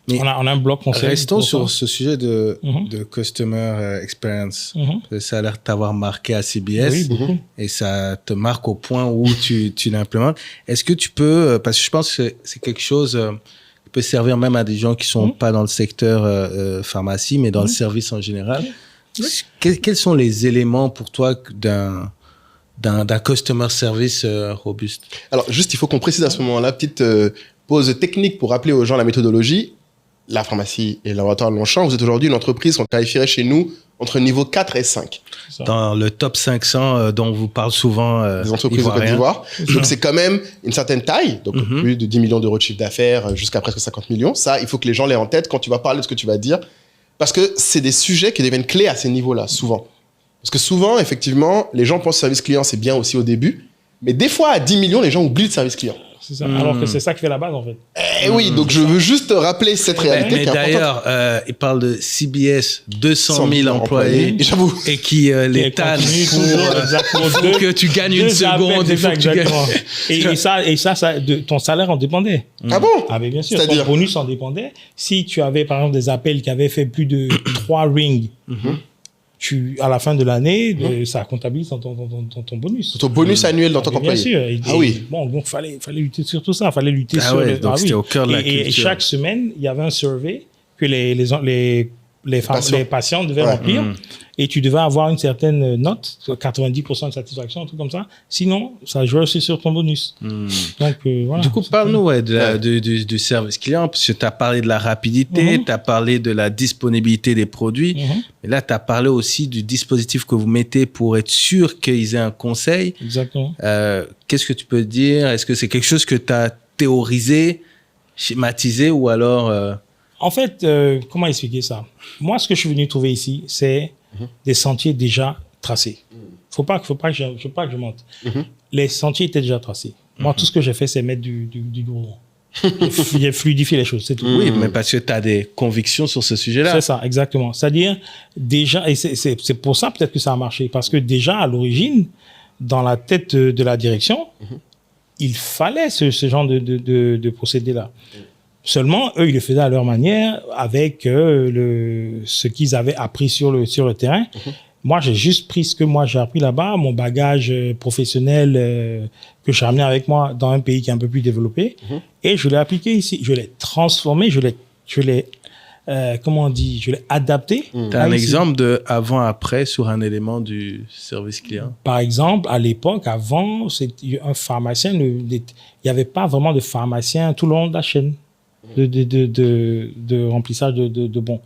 Mais on a un bloc conseil. Restons sur ce sujet de customer experience. Ça a l'air de t'avoir marqué à CBS. Oui, beaucoup. Et ça te marque au point où tu l'implémentes. Est-ce que tu peux... Parce que je pense que c'est quelque chose qui peut servir même à des gens qui ne sont pas dans le secteur pharmacie, mais dans le service en général. Quels sont les éléments pour toi d'un customer service robuste? Alors, juste, il faut qu'on précise à ce moment-là, petite pause technique pour rappeler aux gens la méthodologie. La pharmacie et le laboratoire de Longchamp, vous êtes aujourd'hui une entreprise qu'on qualifierait chez nous entre niveau 4 et 5. Dans le top 500 dont on vous parle souvent des entreprises de Côte d'Ivoire. Donc, c'est quand même une certaine taille, donc plus de 10 millions d'euros de chiffre d'affaires jusqu'à presque 50 millions. Ça, il faut que les gens l'aient en tête quand tu vas parler de ce que tu vas dire. Parce que c'est des sujets qui deviennent clés à ces niveaux-là, souvent. Parce que souvent, effectivement, les gens pensent que le service client, c'est bien aussi au début. Mais des fois, à 10 millions, les gens oublient le service client. C'est ça. Alors que c'est ça qui fait la base, en fait. Oui, donc je veux juste rappeler cette réalité. Mais d'ailleurs, il parle de CBS, 200 000 employés. J'avoue. Et qui les tannent pour que tu gagnes une seconde. Et ça, ton salaire en dépendait. Ah bon? Ah, mais bien sûr. Ton bonus en dépendait. Si tu avais, par exemple, des appels qui avaient fait plus de 3 rings, à la fin de l'année, ça comptabilise dans ton bonus. Ton bonus annuel dans ton employé. Bien sûr. Oui. Bon, donc, fallait lutter sur tout ça. Il fallait lutter sur... donc c'était au cœur de la culture. Et chaque semaine, il y avait un survey que les patients devaient remplir. Et tu devais avoir une certaine note, 90% de satisfaction, un truc comme ça. Sinon, ça jouait aussi sur ton bonus. Donc, voilà. Du coup, parle-nous du service client, parce que tu as parlé de la rapidité, tu as parlé de la disponibilité des produits. Mais là, tu as parlé aussi du dispositif que vous mettez pour être sûr qu'ils aient un conseil. Exactement. Qu'est-ce que tu peux dire? Est-ce que c'est quelque chose que tu as théorisé, schématisé, ou alors... En fait, comment expliquer ça? Moi, ce que je suis venu trouver ici, c'est des sentiers déjà tracés. Faut pas que je monte. Les sentiers étaient déjà tracés. Moi, tout ce que j'ai fait, c'est mettre du goudron. J'ai fluidifié les choses, c'est tout. Oui, mais parce que tu as des convictions sur ce sujet-là. C'est ça, exactement. C'est-à-dire, déjà, et c'est pour ça peut-être que ça a marché, parce que déjà, à l'origine, dans la tête de la direction, il fallait ce genre de procédé-là. Seulement, eux, ils le faisaient à leur manière, avec ce qu'ils avaient appris sur le terrain. Moi, j'ai juste pris ce que moi j'ai appris là-bas, mon bagage professionnel que j'ai ramené avec moi dans un pays qui est un peu plus développé, et je l'ai appliqué ici. Je l'ai transformé, je l'ai je l'ai adapté. T'as un exemple de avant-après sur un élément du service client? Par exemple, à l'époque, avant, un pharmacien, il n'y avait pas vraiment de pharmacien tout le long de la chaîne de remplissage de bons.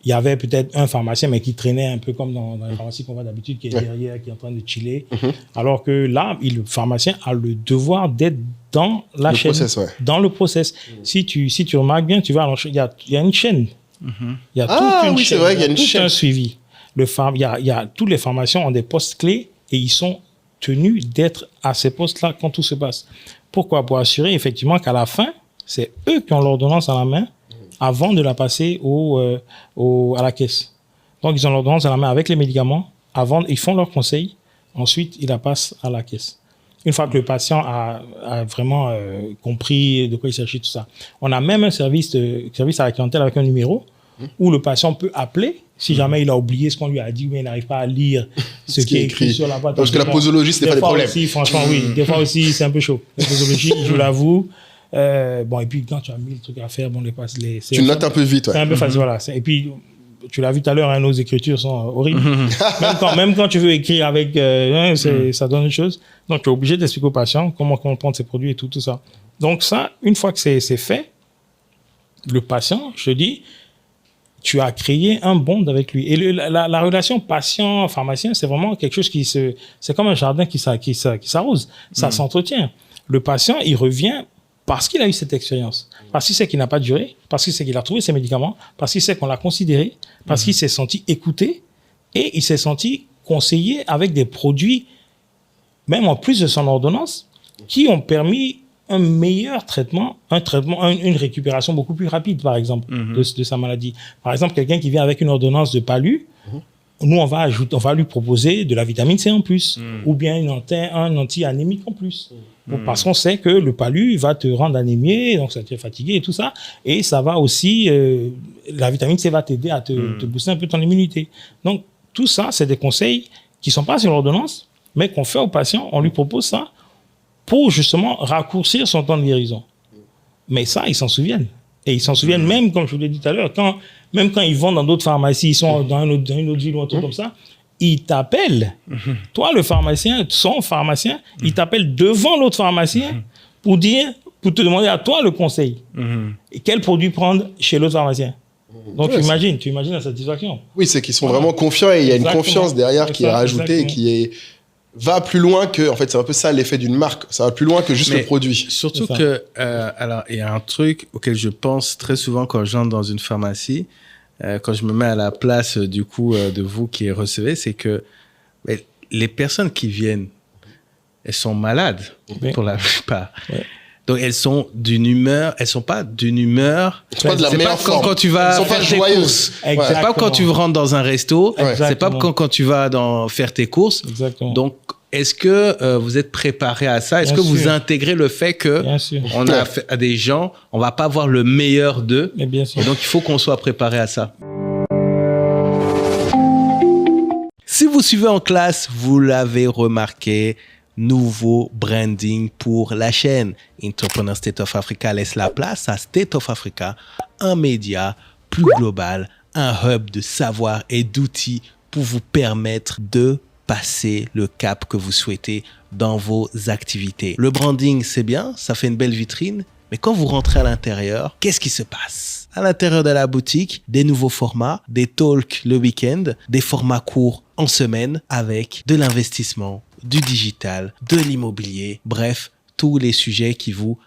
Il y avait peut-être un pharmacien, mais qui traînait un peu comme dans les pharmacies qu'on voit d'habitude, qui est derrière, qui est en train de chiller. Alors que là, le pharmacien a le devoir d'être dans la chaîne, dans le process. Si tu remarques bien, tu vas, il y a une chaîne. Il y a toute une chaîne. C'est vrai, il y a une chaîne. Un suivi. Tous les pharmaciens ont des postes clés et ils sont tenus d'être à ces postes-là quand tout se passe. Pourquoi? Pour assurer effectivement qu'à la fin, c'est eux qui ont l'ordonnance à la main avant de la passer à la caisse. Donc, ils ont l'ordonnance à la main avec les médicaments. Avant, ils font leur conseil. Ensuite, ils la passent à la caisse. Une fois que le patient a vraiment compris de quoi il s'agit, tout ça. On a même un service à la clientèle avec un numéro où le patient peut appeler si jamais il a oublié ce qu'on lui a dit ou bien il n'arrive pas à lire ce qui est écrit sur la boîte. Parce que la posologie, c'est pas des problèmes. Aussi, franchement, oui. Des fois aussi, c'est un peu chaud. La posologie, je l'avoue. Et puis quand tu as 1000 trucs à faire, tu notes un peu vite. C'est un peu facile, voilà. Et puis, tu l'as vu tout à l'heure, nos écritures sont horribles. Même quand tu veux écrire avec, ça donne une chose. Donc, tu es obligé d'expliquer au patient comment comprendre ses produits et tout ça. Donc ça, une fois que c'est fait, le patient, je te dis, tu as créé un bond avec lui. Et la relation patient-pharmacien, c'est vraiment quelque chose c'est comme un jardin qui s'arrose. Ça s'entretient. Le patient, il revient parce qu'il a eu cette expérience, parce qu'il sait qu'il n'a pas duré, parce qu'il sait qu'il a trouvé ses médicaments, parce qu'il sait qu'on l'a considéré, parce qu'il s'est senti écouté et il s'est senti conseillé avec des produits, même en plus de son ordonnance, qui ont permis un meilleur traitement, une récupération beaucoup plus rapide, par exemple, de sa maladie. Par exemple, quelqu'un qui vient avec une ordonnance de palu, nous, on va lui proposer de la vitamine C en plus, ou bien un anti-anémique en plus. Parce qu'on sait que le palu va te rendre anémié, donc ça te fait fatiguer et tout ça. Et ça va aussi, la vitamine C va t'aider à te booster un peu ton immunité. Donc, tout ça, c'est des conseils qui ne sont pas sur l'ordonnance, mais qu'on fait au patient. On lui propose ça pour justement raccourcir son temps de guérison. Mais ça, ils s'en souviennent. Et ils s'en souviennent même, comme je vous l'ai dit tout à l'heure, même quand ils vont dans d'autres pharmacies, ils sont dans une autre ville ou un truc comme ça, ils t'appellent. Toi, le pharmacien, son pharmacien, il t'appelle devant l'autre pharmacien pour te demander à toi le conseil. Et quel produit prendre chez l'autre pharmacien. Donc, tu imagines la satisfaction. Oui, c'est qu'ils sont vraiment confiants et il y a une confiance derrière qui est rajoutée et qui va plus loin que, en fait, c'est un peu ça l'effet d'une marque. Ça va plus loin que juste le produit. Surtout que, alors, il y a un truc auquel je pense très souvent quand j'entre dans une pharmacie, quand je me mets à la place, du coup, de vous qui recevez, c'est que les personnes qui viennent, elles sont malades, pour la plupart. Donc, elles sont d'une humeur, elles sont pas d'une humeur. C'est pas de la meilleure forme. Quand tu vas faire tes courses. C'est pas quand tu rentres dans un resto. C'est pas quand tu vas faire tes courses. Exactement. Donc, est-ce que vous êtes préparé à ça? Est-ce que vous intégrez le fait que on a affaire à des gens, on va pas voir le meilleur d'eux? Et donc, il faut qu'on soit préparé à ça. Si vous suivez en classe, vous l'avez remarqué, nouveau branding pour la chaîne. Entrepreneur State of Africa laisse la place à State of Africa, un média plus global, un hub de savoir et d'outils pour vous permettre de passer le cap que vous souhaitez dans vos activités. Le branding, c'est bien, ça fait une belle vitrine, mais quand vous rentrez à l'intérieur, qu'est-ce qui se passe? À l'intérieur de la boutique, des nouveaux formats, des talks le week-end, des formats courts en semaine avec de l'investissement, du digital, de l'immobilier, bref, tous les sujets qui vous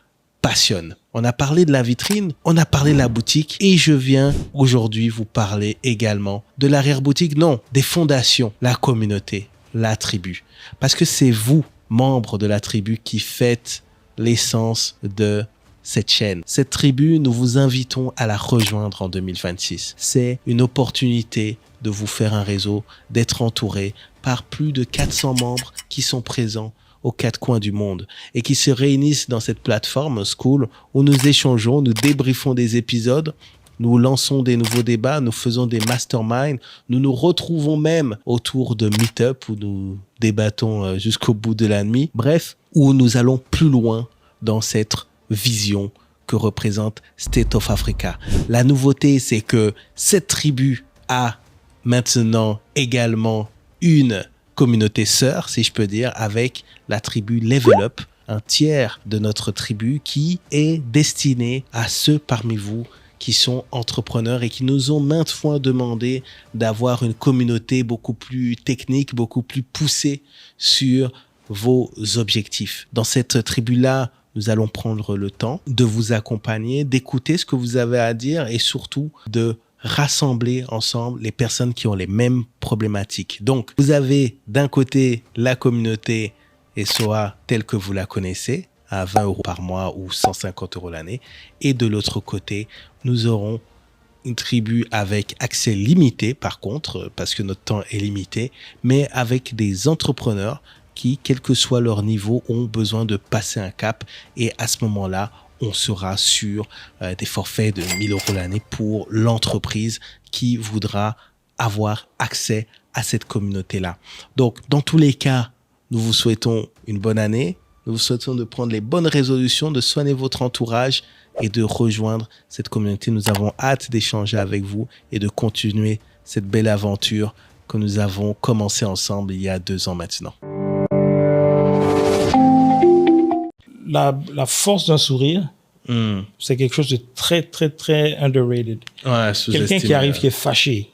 passionnent. On a parlé de la vitrine, on a parlé de la boutique et je viens aujourd'hui vous parler également de l'arrière-boutique, non, des fondations, la communauté, la tribu. Parce que c'est vous, membres de la tribu, qui faites l'essence de cette chaîne. Cette tribu, nous vous invitons à la rejoindre en 2026. C'est une opportunité de vous faire un réseau, d'être entouré par plus de 400 membres qui sont présents aux quatre coins du monde et qui se réunissent dans cette plateforme Skool où nous échangeons, nous débriefons des épisodes, nous lançons des nouveaux débats, nous faisons des masterminds, nous nous retrouvons même autour de meet-up où nous débattons jusqu'au bout de la nuit. Bref, où nous allons plus loin dans cette vision que représente State of Africa. La nouveauté, c'est que cette tribu a maintenant également une communauté sœur, si je peux dire, avec la tribu Level Up, un tiers de notre tribu qui est destiné à ceux parmi vous qui sont entrepreneurs et qui nous ont maintes fois demandé d'avoir une communauté beaucoup plus technique, beaucoup plus poussée sur vos objectifs. Dans cette tribu-là, nous allons prendre le temps de vous accompagner, d'écouter ce que vous avez à dire et surtout de rassembler ensemble les personnes qui ont les mêmes problématiques. Donc, vous avez d'un côté la communauté SOA telle que vous la connaissez, à 20 € par mois ou 150 € l'année. Et de l'autre côté, nous aurons une tribu avec accès limité, par contre, parce que notre temps est limité, mais avec des entrepreneurs qui, quel que soit leur niveau, ont besoin de passer un cap. Et à ce moment-là, on sera sur des forfaits de 1 000 € l'année pour l'entreprise qui voudra avoir accès à cette communauté-là. Donc, dans tous les cas, nous vous souhaitons une bonne année. Nous vous souhaitons de prendre les bonnes résolutions, de soigner votre entourage et de rejoindre cette communauté. Nous avons hâte d'échanger avec vous et de continuer cette belle aventure que nous avons commencé ensemble il y a 2 ans maintenant. La force d'un sourire, c'est quelque chose de très, très, très underrated. Ouais, quelqu'un qui arrive, qui est fâché,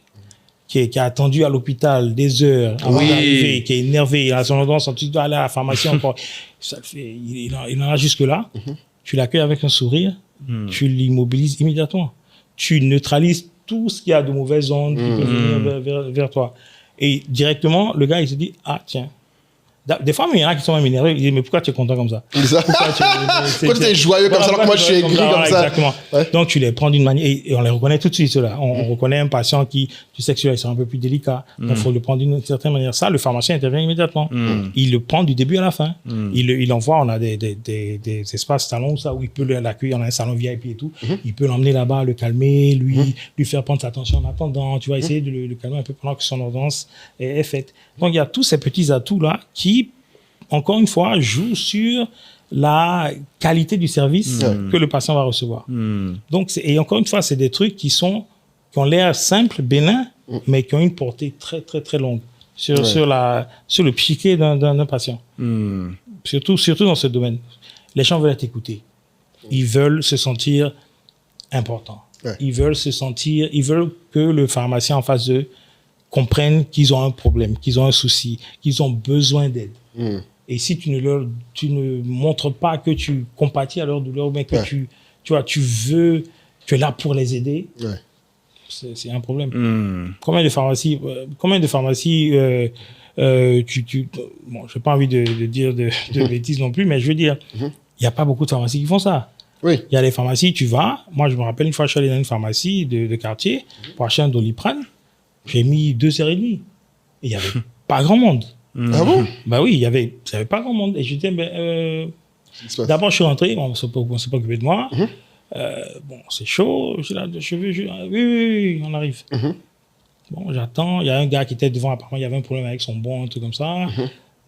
qui a attendu à l'hôpital des heures avant d'arriver, qui est énervé, il a son tendance, tu dois aller à la pharmacie encore. Ça le fait, il en a jusque-là. Tu l'accueilles avec un sourire, tu l'immobilises immédiatement. Tu neutralises tout ce qu'il y a de mauvaises ondes qui peuvent venir vers toi. Et directement, le gars, il se dit, ah tiens. Des fois, il y en a qui sont même énervés. Ils disent, mais pourquoi tu es content comme ça? Pourquoi tu es joyeux comme ça alors que moi je suis aigri comme ça? Exactement. Ouais. Donc, tu les prends d'une manière, et on les reconnaît tout de suite, ceux-là. On reconnaît un patient qui, tu sais que celui-là, c'est un peu plus délicat. Donc, il faut le prendre d'une certaine manière. Ça, le pharmacien intervient immédiatement. Il le prend du début à la fin. Il envoie, on a des espaces salons, ça, où il peut l'accueillir. On a un salon VIP et tout. Il peut l'emmener là-bas, le calmer, lui faire prendre sa tension en attendant. Tu vas essayer de le calmer un peu pendant que son ordonnance est faite. Donc, il y a tous ces petits atouts-là qui, encore une fois, joue sur la qualité du service que le patient va recevoir. Donc, et encore une fois, c'est des trucs qui ont l'air simples, bénins, mais qui ont une portée très, très, très longue sur le psyché d'un patient. Surtout dans ce domaine. Les gens veulent être écoutés. Ils veulent se sentir importants. Ils veulent que le pharmacien en face d'eux comprenne qu'ils ont un problème, qu'ils ont un souci, qu'ils ont besoin d'aide. Et si tu ne montres pas que tu compatis à leur douleur, mais que tu es là pour les aider, c'est un problème. Combien de pharmacies, bon, je n'ai pas envie de dire de bêtises non plus, mais je veux dire, il n'y a pas beaucoup de pharmacies qui font ça. Il y a les pharmacies, tu vas, moi je me rappelle une fois, je suis allé dans une pharmacie de quartier pour acheter un Doliprane, j'ai mis 2h30 et il n'y avait pas grand monde. Ah bon? Bah oui, il y avait pas grand monde. Et je disais, d'abord, je suis rentré, on s'est pas occupé de moi. Bon, c'est chaud, j'ai là, oui, on arrive. Bon, j'attends, il y a un gars qui était devant, apparemment, il y avait un problème avec son bon, un truc comme ça.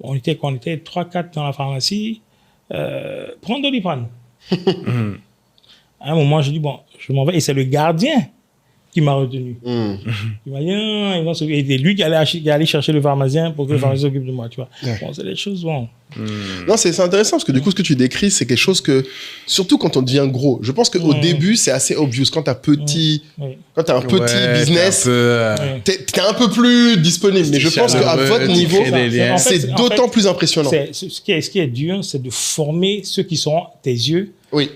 On était 3-4 dans la pharmacie. Prends Doliprane. À un moment, je dis, bon, je m'en vais. Et c'est le gardien qui m'a retenu. Il m'a dit, non, ils vont s'occuper. Et lui qui allait chercher le pharmacien pour que le pharmacien s'occupe de moi, tu vois. Bon, c'est des choses, bon. Non, c'est intéressant parce que du coup, ce que tu décris, c'est quelque chose que, surtout quand on devient gros, je pense qu'au début, c'est assez obvious. Quand t'as un petit business, t'es un peu plus disponible. Mais je pense qu'à votre niveau, c'est d'autant plus impressionnant. Ce qui est dur, c'est de former ceux qui sont tes yeux.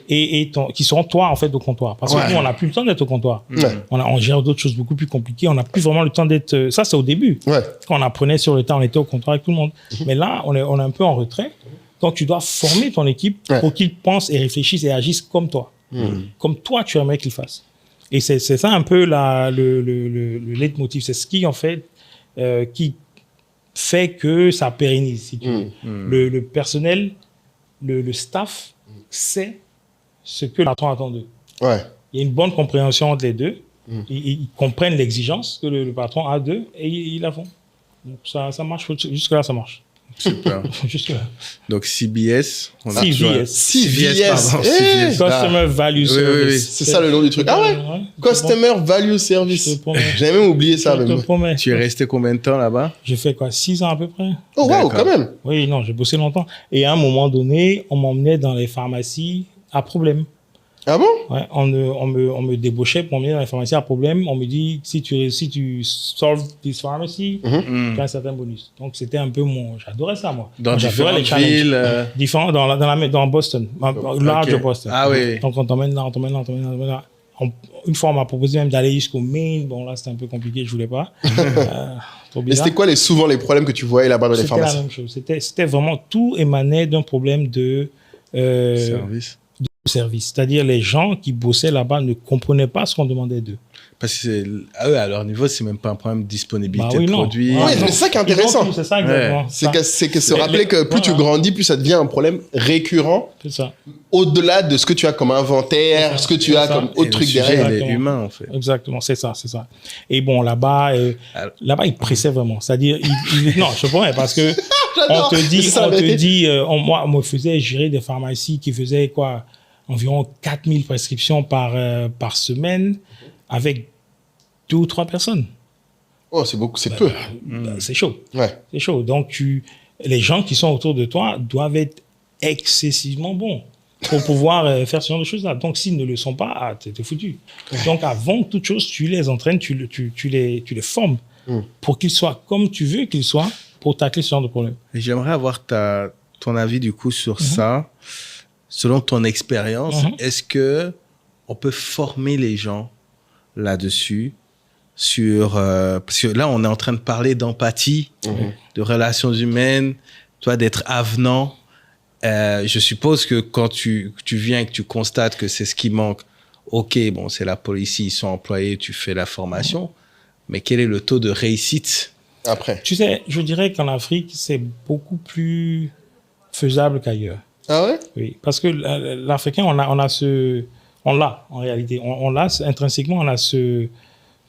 Et qui seront toi en fait au comptoir, parce que nous on n'a plus le temps d'être au comptoir. On gère d'autres choses beaucoup plus compliquées, on n'a plus vraiment le temps d'être, ça c'est au début, quand on apprenait sur le temps, on était au comptoir avec tout le monde. Mais là on est un peu en retrait, donc tu dois former ton équipe pour qu'ils pensent et réfléchissent et agissent comme toi, comme toi tu aimerais qu'ils fassent. Et c'est ça un peu le leitmotiv, c'est ce qui en fait qui fait que ça pérennise, si tu veux. Le personnel, le staff sait ce que le patron attend d'eux. Ouais. Il y a une bonne compréhension entre les deux. Ils comprennent l'exigence que le patron a d'eux et ils la font. Donc ça marche. Jusque-là, ça marche. Super. Jusque-là. Donc CBS. CVS. pardon, Eh, CVS. Customer Value Service. c'est ça le nom du truc. Ah ouais, Customer Value Service. Je te promets. J'avais même oublié ça. Je te Même. promets. Tu es resté combien de temps là-bas? J'ai fait quoi, 6 ans à peu près. Oh, waouh, D'accord. quand même. Oui, non, j'ai bossé longtemps. Et à un moment donné, on m'emmenait dans les pharmacies à problème. Ah bon? Ouais, on me débauchait pour m'emmener dans les pharmacies à problème. On me dit, si tu solves this pharmacy, tu as un certain bonus. Donc, c'était un peu j'adorais ça, moi. Dans J'adorais différentes villes. Différents, dans Boston. Large Ok. Boston. Ah oui. Donc, on t'emmène là. Une fois, on m'a proposé même d'aller jusqu'au Maine. Bon, là, c'était un peu compliqué, je voulais pas. Trop Et bizarre. c'était quoi souvent les problèmes que tu voyais là-bas dans les C'était la pharmacies? même chose. C'était vraiment, tout émanait d'un problème de Service. service. C'est-à-dire, les gens qui bossaient là-bas ne comprenaient pas ce qu'on demandait d'eux. Parce que eux, à leur niveau, c'est même pas un problème de disponibilité Bah oui, de non. produits. Ouais, Oui, mais c'est ça qui est intéressant. C'est ça, exactement. C'est que se rappeler que plus tu grandis, plus ça devient un problème récurrent, C'est ça. au-delà de ce que tu as comme inventaire, ce que tu as ça. comme Et autre le truc sujet, derrière. il est Exactement. humain, en fait. Exactement, c'est ça. Et bon, là-bas, ils pressaient vraiment. C'est-à-dire, non, je sais pas, parce que J'adore. on te dit, C'est ça, la vérité. moi, on me faisait gérer des pharmacies qui faisaient quoi, environ 4000 prescriptions par semaine avec 2 ou 3 personnes. Oh, c'est beaucoup, c'est peu. C'est chaud. Ouais. C'est chaud. Donc, les gens qui sont autour de toi doivent être excessivement bons pour pouvoir faire ce genre de choses-là. Donc, s'ils ne le sont pas, t'es foutu. Donc, avant toute chose, tu les entraînes, tu les formes pour qu'ils soient comme tu veux qu'ils soient pour tacler ce genre de problème. Et j'aimerais avoir ton avis, du coup, sur ça. Selon ton expérience, est-ce que on peut former les gens là-dessus parce que là, on est en train de parler d'empathie, de relations humaines, toi, d'être avenant. Je suppose que quand tu viens et que tu constates que c'est ce qui manque, ok, bon, c'est la police, ils sont employés, tu fais la formation, mais quel est le taux de réussite? Après. Tu sais, je dirais qu'en Afrique, c'est beaucoup plus faisable qu'ailleurs. Ah ouais? Oui, parce que l'Africain, on l'a en réalité. On l'a intrinsèquement, on a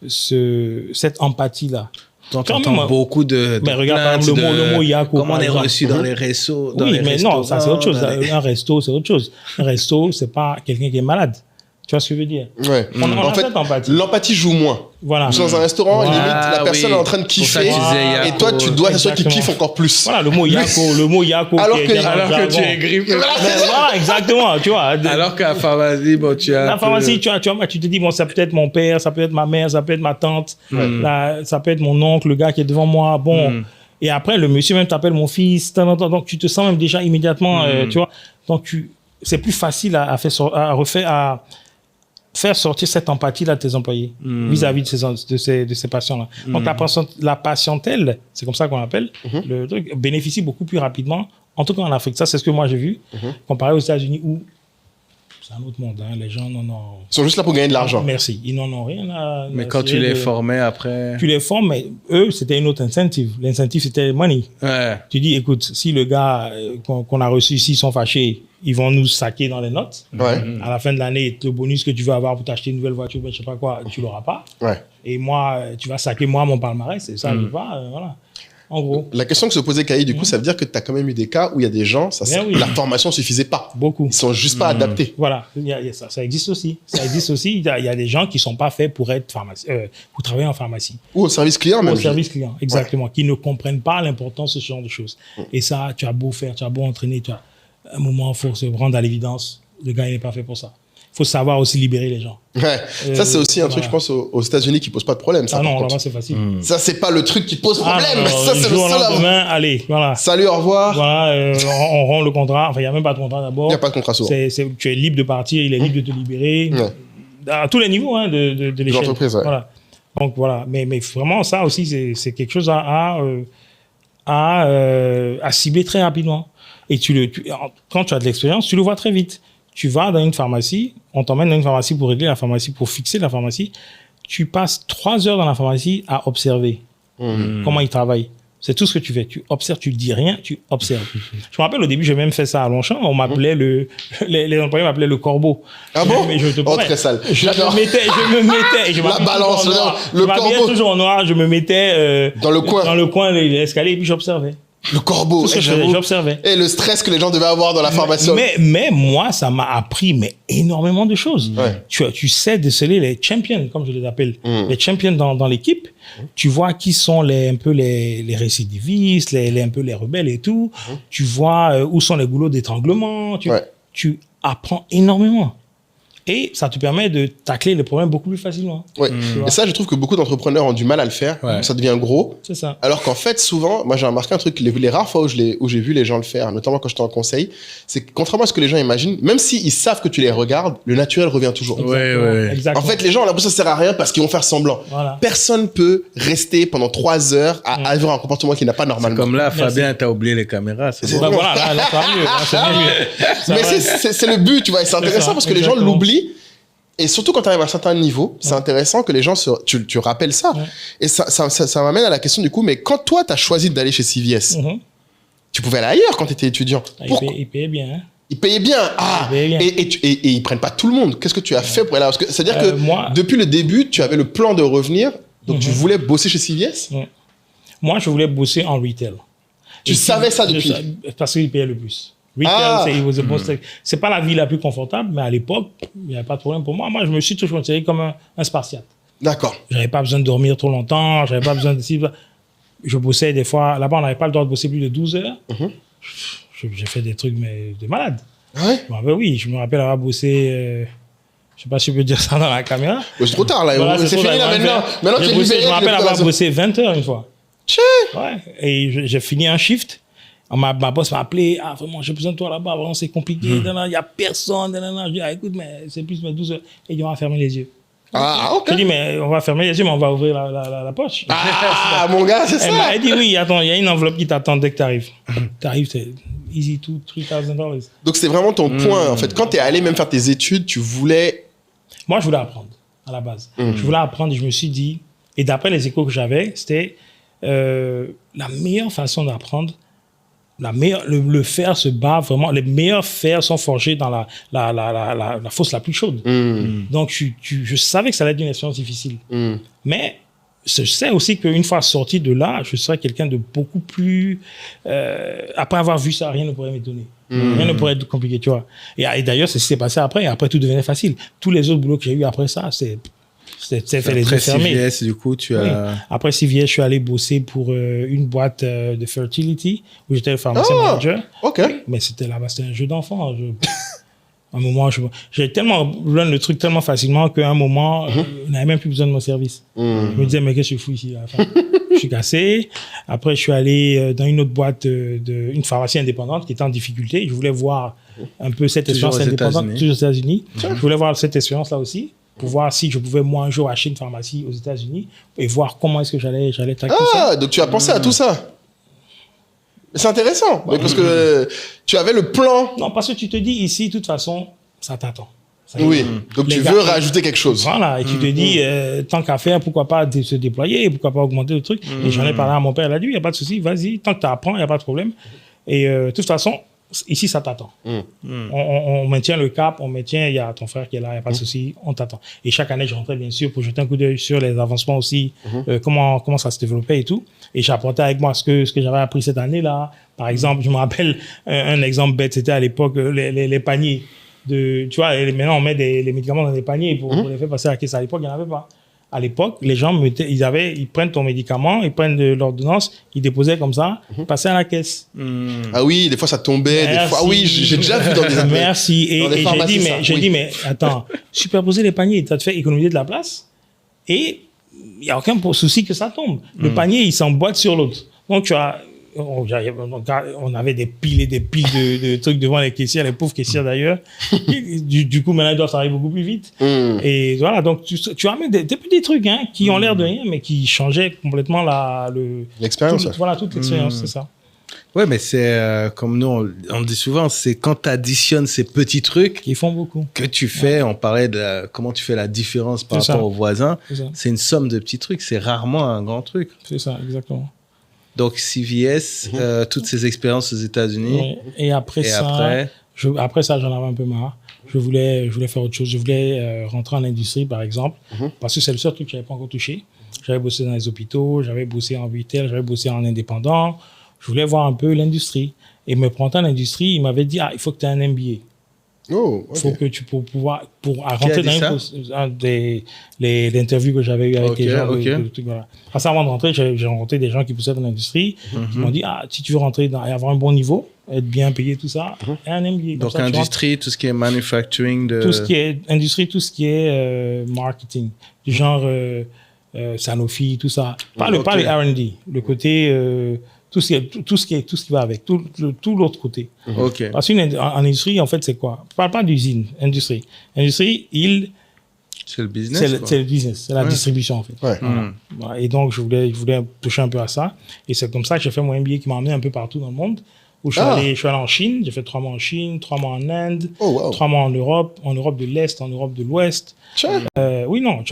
cette empathie-là. T'entends beaucoup de mais regarde, par exemple, le mot Yako. Comment on est par reçu exemple. dans les restos. Oui, mais non, ça c'est autre chose. Un resto, c'est autre chose. Un resto, c'est pas quelqu'un qui est malade. Tu vois ce que je veux dire? Ouais. On En a fait, cette empathie. l'empathie joue moins. Voilà. Dans un restaurant, limite, la Ah, personne oui. est en train de Pour ça, kiffer. tu disais Yako. Et toi, tu dois t'assurer qu'il Exactement. kiffe encore plus. Voilà, le mot Yako. Alors qui est que- dans le Alors que jargon. tu es grippé. Mais voilà, exactement, tu vois. Alors qu'à la pharmacie, bon, tu as. La pharmacie, tu te dis, bon, ça peut être mon père, ça peut être ma mère, ça peut être ma tante, ça peut être mon oncle, le gars qui est devant moi. Bon. Et après, le monsieur même t'appelle mon fils. Donc, tu te sens même déjà immédiatement, tu vois. Donc, c'est plus facile à faire sortir cette empathie-là de tes employés vis-à-vis de ces patients-là. Donc, la patientèle, c'est comme ça qu'on l'appelle, le truc, bénéficie beaucoup plus rapidement, en tout cas en Afrique. Ça, c'est ce que moi j'ai vu, comparé aux États-Unis où c'est un autre monde. Hein. Les gens n'en ont... Ils sont juste là pour gagner de l'argent. Merci. Ils n'en ont rien à... Mais quand tu les formais après. Tu les formes, mais eux, c'était une autre incentive. L'incentive, c'était money. Ouais. Tu dis, écoute, si le gars qu'on a reçu ici sont fâchés, ils vont nous saquer dans les notes. Ouais. À la fin de l'année, le bonus que tu veux avoir pour t'acheter une nouvelle voiture, je sais pas quoi, tu l'auras pas. Ouais. Et moi, tu vas saquer moi mon palmarès, c'est ça, je pas, voilà. En gros, La question que se posait Kaï, du coup, ça veut dire que tu as quand même eu des cas où il y a des gens, Bien oui. la formation suffisait pas. beaucoup. Ils sont juste pas adaptés. Voilà, il y a ça existe aussi. Ça existe aussi. Il y a des gens qui sont pas faits pour être pour travailler en pharmacie. Ou au service client, même. Au service client, exactement, qui ne comprennent pas l'importance de ce genre de choses. Et ça, tu as beau faire, tu as beau entraîner, à un moment, il faut se rendre à l'évidence. Le gars, il n'est pas fait pour ça. Il faut savoir aussi libérer les gens. Ouais. Ça, c'est aussi un truc, voilà. je pense, aux États-unis qui pose pas de problème. Ça, Ah par non, contre. là-bas, c'est facile. Ça, c'est pas le truc qui pose problème. Ah, non, ça, c'est le jour au seul. lendemain, allez, voilà. Salut, au revoir. Voilà, on rompt le contrat. Enfin, il n'y a même pas de contrat d'abord. Il n'y a pas de contrat souvent. Tu es libre de partir, il est libre de te libérer. Ouais. À tous les niveaux de l'échelle. l'entreprise, ouais. Voilà. Donc voilà. Mais vraiment, ça aussi, c'est quelque chose à cibler très rapidement. Et quand tu as de l'expérience, tu le vois très vite. Tu vas dans une pharmacie, on t'emmène dans une pharmacie pour régler la pharmacie, pour fixer la pharmacie. Tu passes 3 heures dans la pharmacie à observer comment ils travaillent. C'est tout ce que tu fais. Tu observes, tu dis rien, tu observes. Je me rappelle au début, j'ai même fait ça à Longchamp. On m'appelait les employés m'appelaient le corbeau. Ah bon? Mais je te promets, très sale. Je me mettais. Je la balance, le corbeau. Toujours en noir. Je me mettais dans le coin de l'escalier et puis j'observais. Le corbeau. J'observais. Et le stress que les gens devaient avoir dans la formation. Mais moi, ça m'a appris énormément de choses. Ouais. Tu sais déceler les champions, comme je les appelle. Les champions dans l'équipe. Tu vois qui sont un peu les récidivistes, un peu les rebelles et tout. Tu vois où sont les goulots d'étranglement. Tu apprends énormément. Et ça te permet de tacler les problèmes beaucoup plus facilement. Ouais. Et ça, je trouve que beaucoup d'entrepreneurs ont du mal à le faire. Ouais. Ça devient gros. C'est ça. Alors qu'en fait, souvent, moi j'ai remarqué un truc, les rares fois où j'ai vu les gens le faire, notamment quand j'étais en conseil, c'est que contrairement à ce que les gens imaginent, même s'ils savent que tu les regardes, le naturel revient toujours. Ouais. Exactement. En fait, les gens ont l'impression que ça sert à rien parce qu'ils vont faire semblant. Voilà. Personne peut rester pendant 3 heures à avoir un comportement qui n'a pas normalement. Comme là, Fabien, t'as oublié les caméras. C'est bon. Voilà, là, ça va mieux. Là, c'est mieux. Mais c'est le but, tu vois, et c'est intéressant parce que les gens l'oublient. Et surtout quand tu arrives à un certain niveau, c'est intéressant que les gens tu rappelles ça. Ouais. Et ça m'amène à la question du coup, mais quand toi, tu as choisi d'aller chez CVS, tu pouvais aller ailleurs quand tu étais étudiant. Ils payaient bien. Hein. Ils payaient bien. Ah, ils payaient bien. Et ils prennent pas tout le monde. Qu'est-ce que tu as fait pour aller là? C'est-à-dire que moi, depuis le début, tu avais le plan de revenir, donc tu voulais bosser chez CVS? Moi, je voulais bosser en retail. Tu savais ça depuis? Parce qu'ils payaient le plus. Retail, c'est pas la vie la plus confortable, mais à l'époque, il n'y avait pas de problème pour moi. Moi, je me suis toujours considéré comme un spartiate. D'accord. J'avais pas besoin de dormir trop longtemps, j'avais pas besoin de... Je bossais des fois... Là-bas, on n'avait pas le droit de bosser plus de 12 heures. J'ai fait des trucs de malade. Ah ouais? Oui, je me rappelle avoir bossé... je sais pas si je peux dire ça dans la caméra. C'est trop tard, là. Voilà, c'est fini, là, maintenant. Maintenant, tu es libéré. Je me rappelle avoir bossé 20 heures une fois. Tchè. Ouais. Et j'ai fini un shift. Ma boss m'a appelé, vraiment, j'ai besoin de toi là-bas, vraiment, c'est compliqué, il n'y a personne. Je dis, écoute, mais c'est plus mes 12 heures. Et ils ont fermé les yeux. Ah, ok. Je dis, mais on va fermer les yeux, mais on va ouvrir la poche. Ah, mon gars, c'est ça. Elle dit, oui, attends, il y a une enveloppe qui t'attend dès que tu arrives. Tu arrives, c'est easy to $3,000. Donc, c'est vraiment ton point, en fait. Quand tu es allé même faire tes études, tu voulais... Moi, je voulais apprendre, à la base. Je voulais apprendre et je me suis dit, et d'après les échos que j'avais, c'était la meilleure façon d'apprendre. Le fer se bat vraiment. Les meilleurs fers sont forgés dans la fosse la plus chaude. Donc, je savais que ça allait être une expérience difficile. Mais je sais aussi qu'une fois sorti de là, je serais quelqu'un de beaucoup plus... après avoir vu ça, rien ne pourrait m'étonner. Rien ne pourrait être compliqué, tu vois. Et d'ailleurs, c'est ce qui s'est passé après. Et après, tout devenait facile. Tous les autres boulots que j'ai eu après ça, c'est fait les yeux fermés. Après CVS, du coup, tu as... Oui. Après CVS, je suis allé bosser pour une boîte de fertility où j'étais le pharmacien manager. Ok. Mais là-bas, c'était un jeu d'enfant. À un moment, j'ai tellement learn le truc tellement facilement qu'à un moment, on n'avait même plus besoin de mon service. Je me disais, mais qu'est-ce que je fous ici à la fin? Je suis cassé. Après, je suis allé dans une autre boîte, une pharmacie indépendante qui était en difficulté. Je voulais voir un peu cette expérience indépendante, toujours aux États-Unis. Je voulais voir cette expérience-là aussi, pour voir si je pouvais, moi, un jour, acheter une pharmacie aux États-Unis et voir comment est-ce que j'allais traquer ça. Ah, donc tu as pensé à tout ça. C'est intéressant, parce que tu avais le plan. Non, parce que tu te dis ici, de toute façon, ça t'attend. Oui, donc tu veux rajouter quelque chose. Voilà, et tu te dis, tant qu'à faire, pourquoi pas se déployer, pourquoi pas augmenter le truc. Et j'en ai parlé à mon père, il a dit, il n'y a pas de souci, vas-y, tant que tu apprends, il n'y a pas de problème. Et de toute façon, ici, ça t'attend. On maintient le cap, il y a ton frère qui est là, il n'y a pas de souci, on t'attend. Et chaque année, je rentrais bien sûr pour jeter un coup d'œil sur les avancements aussi, comment ça se développait et tout. Et j'apportais avec moi ce que j'avais appris cette année-là. Par exemple, je me rappelle un exemple bête, c'était à l'époque les paniers. Tu vois, maintenant on met les médicaments dans des paniers pour les faire passer à la caisse. À l'époque, il n'y en avait pas. À l'époque, les gens ils prennent ton médicament, ils prennent de l'ordonnance, ils déposaient comme ça, passaient à la caisse. Ah oui, des fois ça tombait, des fois. Ah oui, j'ai déjà vu dans des appels. Merci. Et j'ai dit, mais attends, superposer les paniers, ça te fait économiser de la place et il n'y a aucun souci que ça tombe. Le panier, il s'emboîte sur l'autre. Donc on avait des piles et des piles de trucs devant les caissières, les pauvres caissières d'ailleurs. Du coup, maintenant, ils doivent arriver beaucoup plus vite. Et voilà, donc tu amènes des petits trucs qui ont l'air de rien, mais qui changeaient complètement l'expérience. Voilà, toute l'expérience, c'est ça. Ouais, mais c'est comme nous, on dit souvent, c'est quand tu additionnes ces petits trucs qui font beaucoup. Que tu fais, on parlait de comment tu fais la différence par rapport aux voisins. C'est une somme de petits trucs, c'est rarement un grand truc. C'est ça, exactement. Donc, CVS, toutes ces expériences aux États-Unis. Ouais. Et après ça, j'en avais un peu marre. Je voulais faire autre chose. Je voulais rentrer en industrie, par exemple, parce que c'est le seul truc que je n'avais pas encore touché. J'avais bossé dans les hôpitaux, j'avais bossé en retail, j'avais bossé en indépendant. Je voulais voir un peu l'industrie. Et me prenant en industrie, il m'avait dit, il faut que tu aies un MBA. Oh, il faut que tu pour rentrer dans les interviews que j'avais eues avec les gens. Voilà. Parce avant de rentrer, j'ai rencontré des gens qui poussaient dans l'industrie. Qui m'ont dit, si tu veux rentrer et avoir un bon niveau, être bien payé, tout ça, et un MBA. Donc, ça, industrie, tout ce qui est manufacturing. Tout ce qui est industrie, tout ce qui est marketing. Du genre Sanofi, tout ça. Pas le R&D, le côté... tout ce qui va avec, tout l'autre côté. Parce qu'en industrie, en fait, c'est quoi? Je ne parle pas d'usine, industrie. Industrie, c'est le business. C'est le business, c'est la distribution, en fait. Ouais. Voilà. Et donc, je voulais toucher un peu à ça. Et c'est comme ça que j'ai fait mon MBA qui m'a emmené un peu partout dans le monde. Où je suis allé en Chine, j'ai fait 3 mois en Chine, 3 mois en Inde, 3 mois en Europe de l'Est, en Europe de l'Ouest. Oui, non.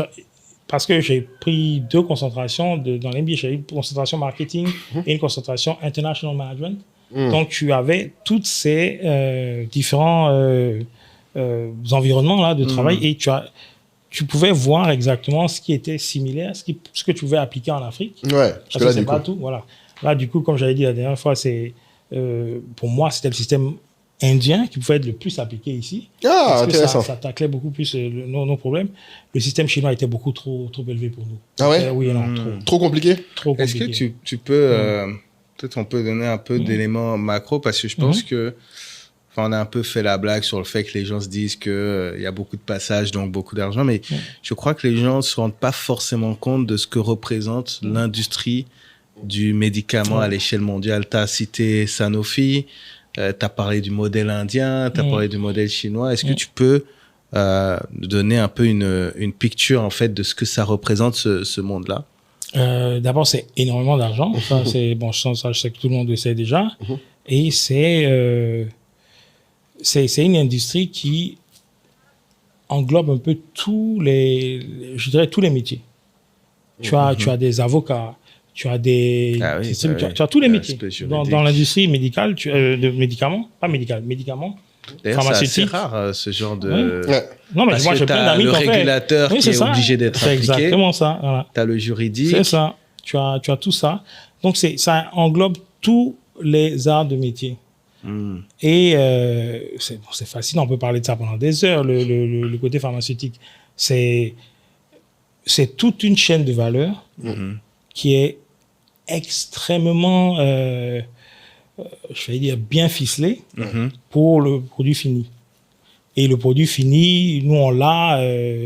Parce que j'ai pris 2 concentrations dans l'MBA. J'ai eu une concentration marketing et une concentration international management. Donc, tu avais tous ces différents environnements-là de travail et tu pouvais voir exactement ce qui était similaire, ce que tu pouvais appliquer en Afrique. Ouais, parce que là, c'est pas tout. Voilà. Là, du coup, comme j'avais dit la dernière fois, pour moi, c'était le système indien qui pouvait être le plus appliqué ici. Parce intéressant. Que ça taclait beaucoup plus nos problèmes. Le système chinois était beaucoup trop élevé pour nous. Ah ouais? Oui, non, trop compliqué? Trop compliqué. Est-ce que tu peux... peut-être on peut donner un peu d'éléments macro parce que je pense que... on a un peu fait la blague sur le fait que les gens se disent qu'il y a beaucoup de passages, donc beaucoup d'argent, mais je crois que les gens ne se rendent pas forcément compte de ce que représente l'industrie du médicament à l'échelle mondiale. Tu as cité Sanofi, tu as parlé du modèle indien, tu as parlé du modèle chinois. Est-ce que tu peux donner un peu une picture en fait, de ce que ça représente, ce monde-là? D'abord, c'est énormément d'argent. Ça, je sais que tout le monde le sait déjà. Et c'est une industrie qui englobe un peu tous les métiers. Tu as des avocats, tu as tu as tous les métiers. Dans l'industrie médicale, de médicaments, médicaments. D'ailleurs, c'est assez rare, ce genre de... Non, mais moi, j'ai plein d'amis le régulateur qui est obligé d'être appliqué. C'est exactement ça. Voilà. Tu as le juridique. C'est ça. Tu as tout ça. Donc, ça englobe tous les arts de métier. Et c'est facile, on peut parler de ça pendant des heures, le côté pharmaceutique. C'est toute une chaîne de valeur qui est extrêmement, je vais dire, bien ficelée pour le produit fini. Et le produit fini, nous, on l'a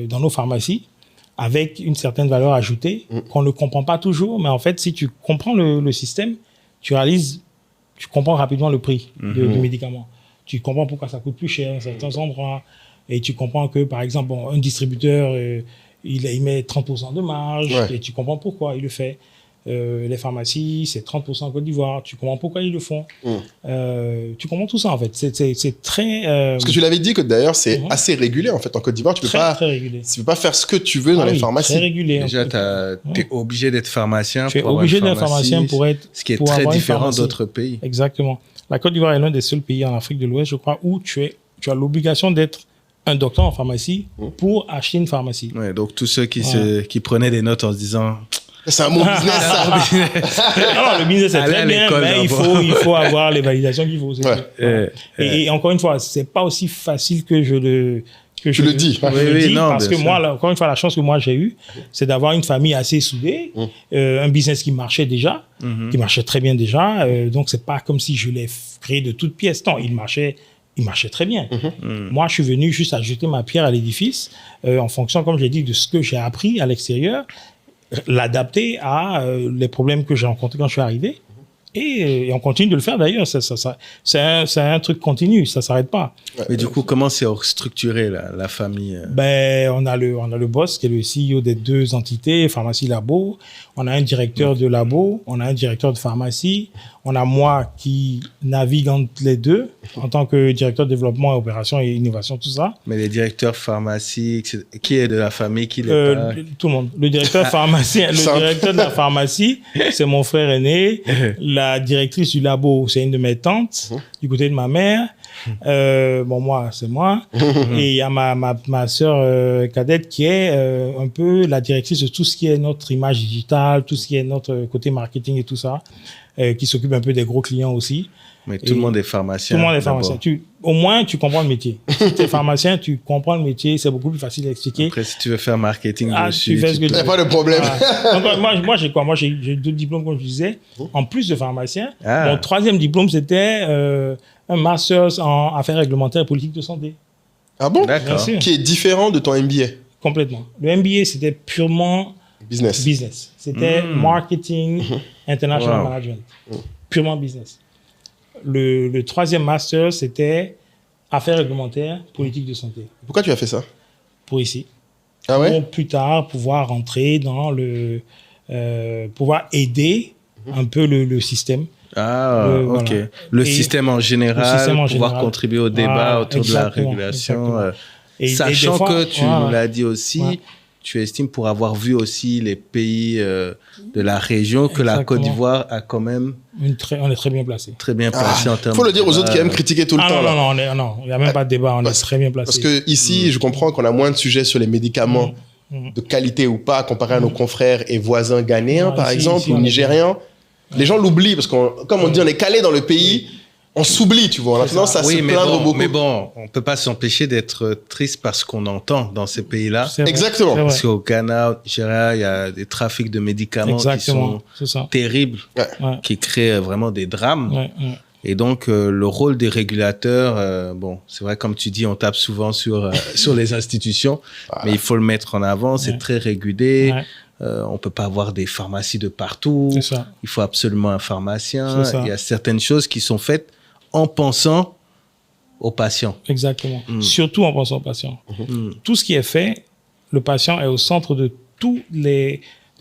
dans nos pharmacies avec une certaine valeur ajoutée qu'on ne comprend pas toujours. Mais en fait, si tu comprends le système, tu comprends rapidement le prix du médicament. Tu comprends pourquoi ça coûte plus cher dans certains endroits. Et tu comprends que, par exemple, un distributeur, il met 30% de marge. Et tu comprends pourquoi il le fait. Les pharmacies, c'est 30% en Côte d'Ivoire. Tu comprends pourquoi ils le font. Tu comprends tout ça, en fait. C'est très... Parce que tu l'avais dit que d'ailleurs, c'est assez régulé, en fait. En Côte d'Ivoire, tu peux pas faire ce que tu veux dans les pharmacies. Très régulé. Déjà, tu es obligé d'être pharmacien. Tu es obligé d'être pharmacien pour être... Ce qui est très différent d'autres pays. Exactement. La Côte d'Ivoire est l'un des seuls pays en Afrique de l'Ouest, je crois, où tu as l'obligation d'être un docteur en pharmacie pour acheter une pharmacie. Ouais, donc tous ceux qui prenaient des notes en se disant... C'est un bon business, ça. Non, le business, c'est très bien, mais il faut avoir les validations qu'il faut. Et encore une fois, c'est pas aussi facile que je le dis. Parce que moi, encore une fois, la chance que moi j'ai eue, c'est d'avoir une famille assez soudée, un business qui marchait déjà, qui marchait très bien déjà. Donc, c'est pas comme si je l'ai créé de toutes pièces. Non, il marchait très bien. Moi, je suis venu juste ajouter ma pierre à l'édifice en fonction, comme j'ai dit, de ce que j'ai appris à l'extérieur, l'adapter à les problèmes que j'ai rencontrés quand je suis arrivé Et on continue de le faire d'ailleurs. C'est un truc continu, ça s'arrête pas. Mais du coup, comment c'est structuré la famille? On a le boss qui est le CEO des 2 entités, pharmacie labo. On a un directeur de labo, on a un directeur de pharmacie. On a moi qui navigue entre les deux en tant que directeur de développement, opération et innovation, tout ça. Mais les directeurs pharmacie, qui est de la famille, qui l'est pas? Tout le monde. Le directeur pharmacien, le directeur de la pharmacie, c'est mon frère aîné. La directrice du labo, c'est une de mes tantes, du côté de ma mère. Moi, c'est moi. Et il y a ma sœur cadette qui est un peu la directrice de tout ce qui est notre image digitale, tout ce qui est notre côté marketing et tout ça, qui s'occupe un peu des gros clients aussi. Mais tout le monde est pharmacien. Tout le monde est pharmacien. Au moins, tu comprends le métier. Si tu es pharmacien, tu comprends le métier, c'est beaucoup plus facile à expliquer. Après, si tu veux faire marketing dessus, il n'y a pas de problème. Voilà. Donc, moi, j'ai quoi? Moi, j'ai 2 diplômes, comme je disais. En plus de pharmacien, mon 3e diplôme, c'était un master en affaires réglementaires et politique de santé. Ah bon? D'accord. Qui est différent de ton MBA? Complètement. Le MBA, c'était purement business. C'était marketing, international management. Purement business. Le 3e master, c'était affaires réglementaires, politique de santé. Pourquoi tu as fait ça? Pour ici. Ah ouais? Pour plus tard pouvoir rentrer dans pouvoir aider un peu le système. Ah, ok. Voilà. Le système en général, pouvoir contribuer au débat autour de la régulation. Sachant que tu nous l'as dit aussi, tu estimes pour avoir vu aussi les pays de la région que la Côte d'Ivoire a quand même... on est très bien placé. Très bien placé en termes de... Il faut le dire aux autres qui aiment critiquer tout le temps. Non, il n'y a même pas de débat, on est très bien placé. Parce que ici, je comprends qu'on a moins de sujets sur les médicaments de qualité ou pas, comparé à nos confrères et voisins ghanéens, par exemple, ou nigérians. Les gens l'oublient parce que, comme on dit, on est calé dans le pays, on s'oublie, tu vois. On a tendance à se plaindre beaucoup. Mais bon, on ne peut pas s'empêcher d'être triste parce qu'on entend dans ces pays-là. Exactement. Parce qu'au Ghana, au Nigeria, il y a des trafics de médicaments qui sont terribles, qui créent vraiment des drames. Et donc, le rôle des régulateurs, c'est vrai, comme tu dis, on tape souvent sur les institutions, mais il faut le mettre en avant, c'est très régulé. On peut pas avoir des pharmacies de partout. Il faut absolument un pharmacien. Il y a certaines choses qui sont faites en pensant aux patients. Exactement. Surtout en pensant aux patients. Tout ce qui est fait, le patient est au centre de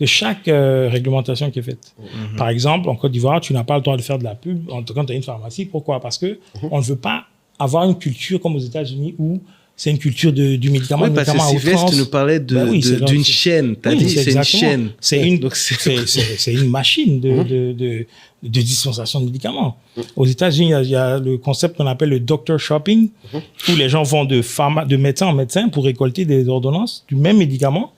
chaque réglementation qui est faite. Par exemple, en Côte d'Ivoire, tu n'as pas le droit de faire de la pub quand tu as une pharmacie. Pourquoi? Parce que on ne veut pas avoir une culture comme aux États-Unis où c'est une culture du médicament. Oui, parce que Sylvestre, tu nous parlais d'une chaîne. Tu as dit c'est une chaîne. C'est une machine de dispensation de médicaments. Aux États-Unis, il y a le concept qu'on appelle le doctor shopping, où les gens vont de médecin en médecin pour récolter des ordonnances du même médicament.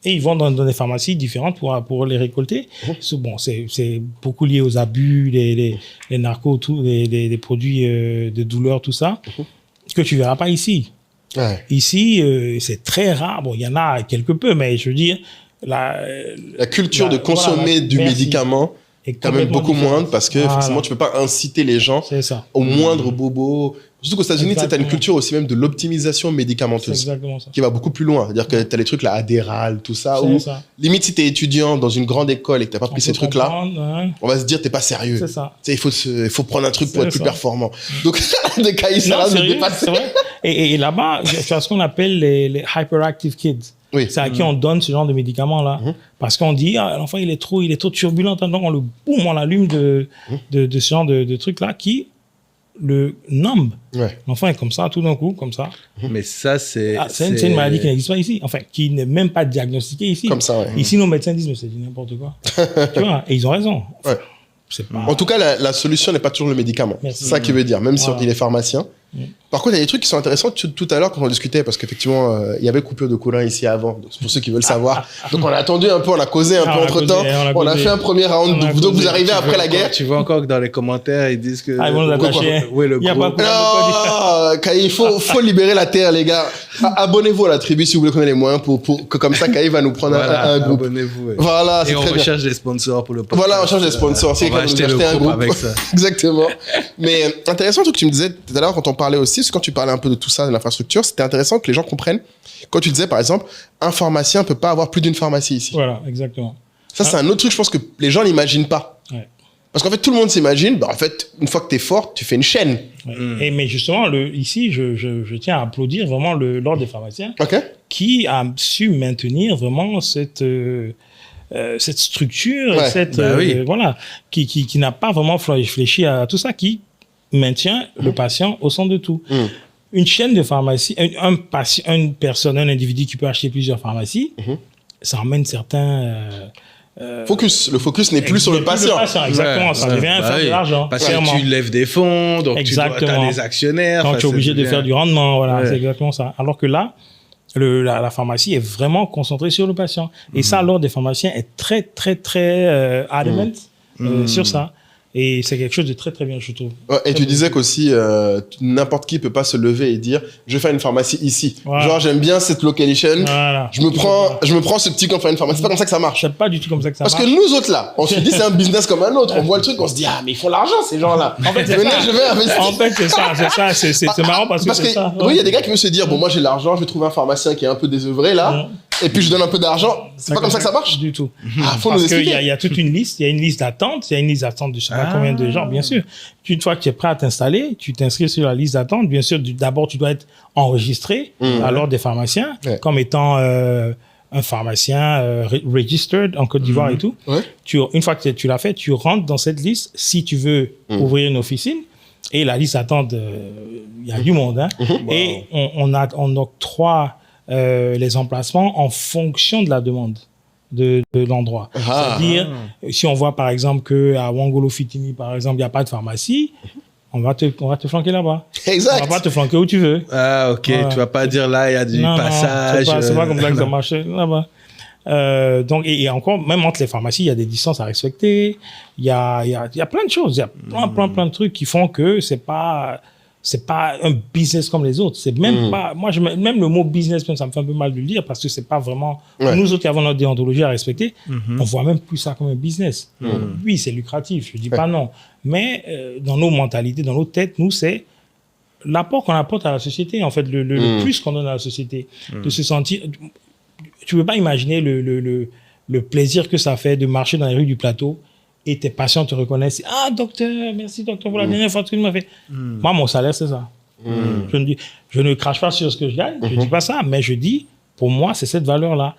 Et ils vont dans des pharmacies différentes pour les récolter. C'est beaucoup lié aux abus, les narcos, les produits de douleur, tout ça, que tu ne verras pas ici. Ici, c'est très rare. Bon, il y en a quelque peu, mais je veux dire... La culture de consommer du médicament est quand même beaucoup moindre parce que forcément, tu ne peux pas inciter les gens au moindre bobo. Surtout qu'aux États-Unis, tu as une culture aussi même de l'optimisation médicamenteuse qui va beaucoup plus loin. C'est-à-dire que tu as les trucs, là, Adderall, tout ça, où limite, si tu es étudiant dans une grande école et que tu n'as pas pris ces trucs-là, on va se dire, tu n'es pas sérieux. Il faut prendre un truc pour être plus performant. Donc, des cas ici, là, me dépassent. Et là-bas, tu as ce qu'on appelle les hyperactive kids. C'est à qui on donne ce genre de médicaments-là. Parce qu'on dit, l'enfant, il est trop turbulent. Donc, on l'allume de ce genre de trucs-là qui le nomme. L'enfant est comme ça, tout d'un coup, comme ça. Mais ça, c'est une maladie qui n'existe pas ici. Enfin, qui n'est même pas diagnostiquée ici. Comme ça, Ici, nos médecins disent, mais c'est n'importe quoi. Tu vois, et ils ont raison. En tout cas, la solution n'est pas toujours le médicament. C'est ça qui veut dire, même si on dit les pharmaciens. Par contre, il y a des trucs qui sont intéressants tout à l'heure quand on discutait, parce qu'effectivement, il y avait coupure de courant ici avant, donc c'est pour ceux qui veulent savoir. Donc on a attendu un peu, on a causé un peu entre-temps, on a fait un premier round, donc vous arrivez après la guerre. Tu vois encore que dans les commentaires, ils disent que... ils vont nous attacher. Oui, le groupe. Non, il faut libérer la terre, les gars. Abonnez-vous à la tribu si vous voulez connaître les moyens pour que comme ça, Kaï va nous prendre un groupe. Abonnez-vous. Voilà, et on recherche des sponsors pour le podcast. Voilà, on cherche des sponsors. On va acheter le groupe avec ça. Exactement. Mais intéressant, ce que tu me disais tout à l'heure quand on parlait aussi, c'est quand tu parlais un peu de tout ça, de l'infrastructure, c'était intéressant que les gens comprennent. Quand tu disais, par exemple, un pharmacien ne peut pas avoir plus d'une pharmacie ici. Voilà, exactement. Ça, c'est un autre truc, je pense que les gens n'imaginent pas. Parce qu'en fait, tout le monde s'imagine, en fait, une fois que tu es fort, tu fais une chaîne. Ouais. Mais justement, ici, je tiens à applaudir vraiment l'ordre des pharmaciens qui a su maintenir vraiment cette structure, voilà, qui n'a pas vraiment fléchi à tout ça, qui maintient le patient au centre de tout. Une chaîne de pharmacie, une personne, un individu qui peut acheter plusieurs pharmacies, ça emmène certains... Le focus n'est plus sur le patient. Exactement, ça devient faire de l'argent. Parce que tu lèves des fonds, donc tu as des actionnaires. Donc tu es obligé de faire du rendement, voilà, c'est exactement ça. Alors que là, la pharmacie est vraiment concentrée sur le patient. Et ça, l'ordre des pharmaciens est très, très, très adamant sur ça. Et c'est quelque chose de très, très bien, je trouve. Et tu disais qu'aussi, n'importe qui peut pas se lever et dire, je vais faire une pharmacie ici. Voilà. Genre, j'aime bien cette location. Voilà. Je me prends ce petit coin pour faire une pharmacie. C'est pas comme ça que ça marche. C'est pas du tout comme ça que ça marche. Parce que nous autres, là, on se dit, c'est un business comme un autre. On voit le truc, on se dit, ah, mais ils font l'argent, ces gens-là. En fait, c'est marrant parce que c'est ça. Oui, il y a des gars qui veulent se dire, bon, moi, j'ai l'argent, je vais trouver un pharmacien qui est un peu désœuvré, là. Et puis, je donne un peu d'argent. C'est pas comme ça que ça marche? Du tout. Faut nous expliquer. Parce qu'il y a toute une liste. Il y a une liste d'attente. Il y a une liste d'attente de je sais pas combien de gens, bien sûr. Une fois que tu es prêt à t'installer, tu t'inscris sur la liste d'attente. Bien sûr, d'abord, tu dois être enregistré à l'ordre des pharmaciens comme étant un pharmacien registered en Côte d'Ivoire et tout. Une fois que tu l'as fait, tu rentres dans cette liste si tu veux ouvrir une officine. Et la liste d'attente, il y a du monde. Hein. Et on octroie les emplacements en fonction de la demande de l'endroit. C'est-à-dire, si on voit par exemple qu'à Wangolo Fitini, par exemple, il n'y a pas de pharmacie, on va te flanquer là-bas. Exact. On va pas te flanquer où tu veux. Ah, ok. Voilà. Tu vas pas dire là, il y a du passage. C'est pas comme ça que ça marche là-bas. Donc, et encore, même entre les pharmacies, il y a des distances à respecter. Il y a plein de choses. Il y a plein de trucs qui font que c'est pas un business comme les autres. C'est même pas, même le mot business, ça me fait un peu mal de le dire parce que c'est pas vraiment, nous autres qui avons notre déontologie à respecter, on voit même plus ça comme un business. Oui, c'est lucratif, je dis pas non. Mais, dans nos mentalités, dans nos têtes, nous, c'est l'apport qu'on apporte à la société, en fait, le plus qu'on donne à la société. De se sentir, tu peux pas imaginer le plaisir que ça fait de marcher dans les rues du plateau et tes patients te reconnaissent. Ah, docteur, merci docteur pour la dernière fois que tu m'as fait. Moi, mon salaire, c'est ça. Je ne crache pas sur ce que je gagne, je dis pas ça, mais je dis, pour moi, c'est cette valeur-là.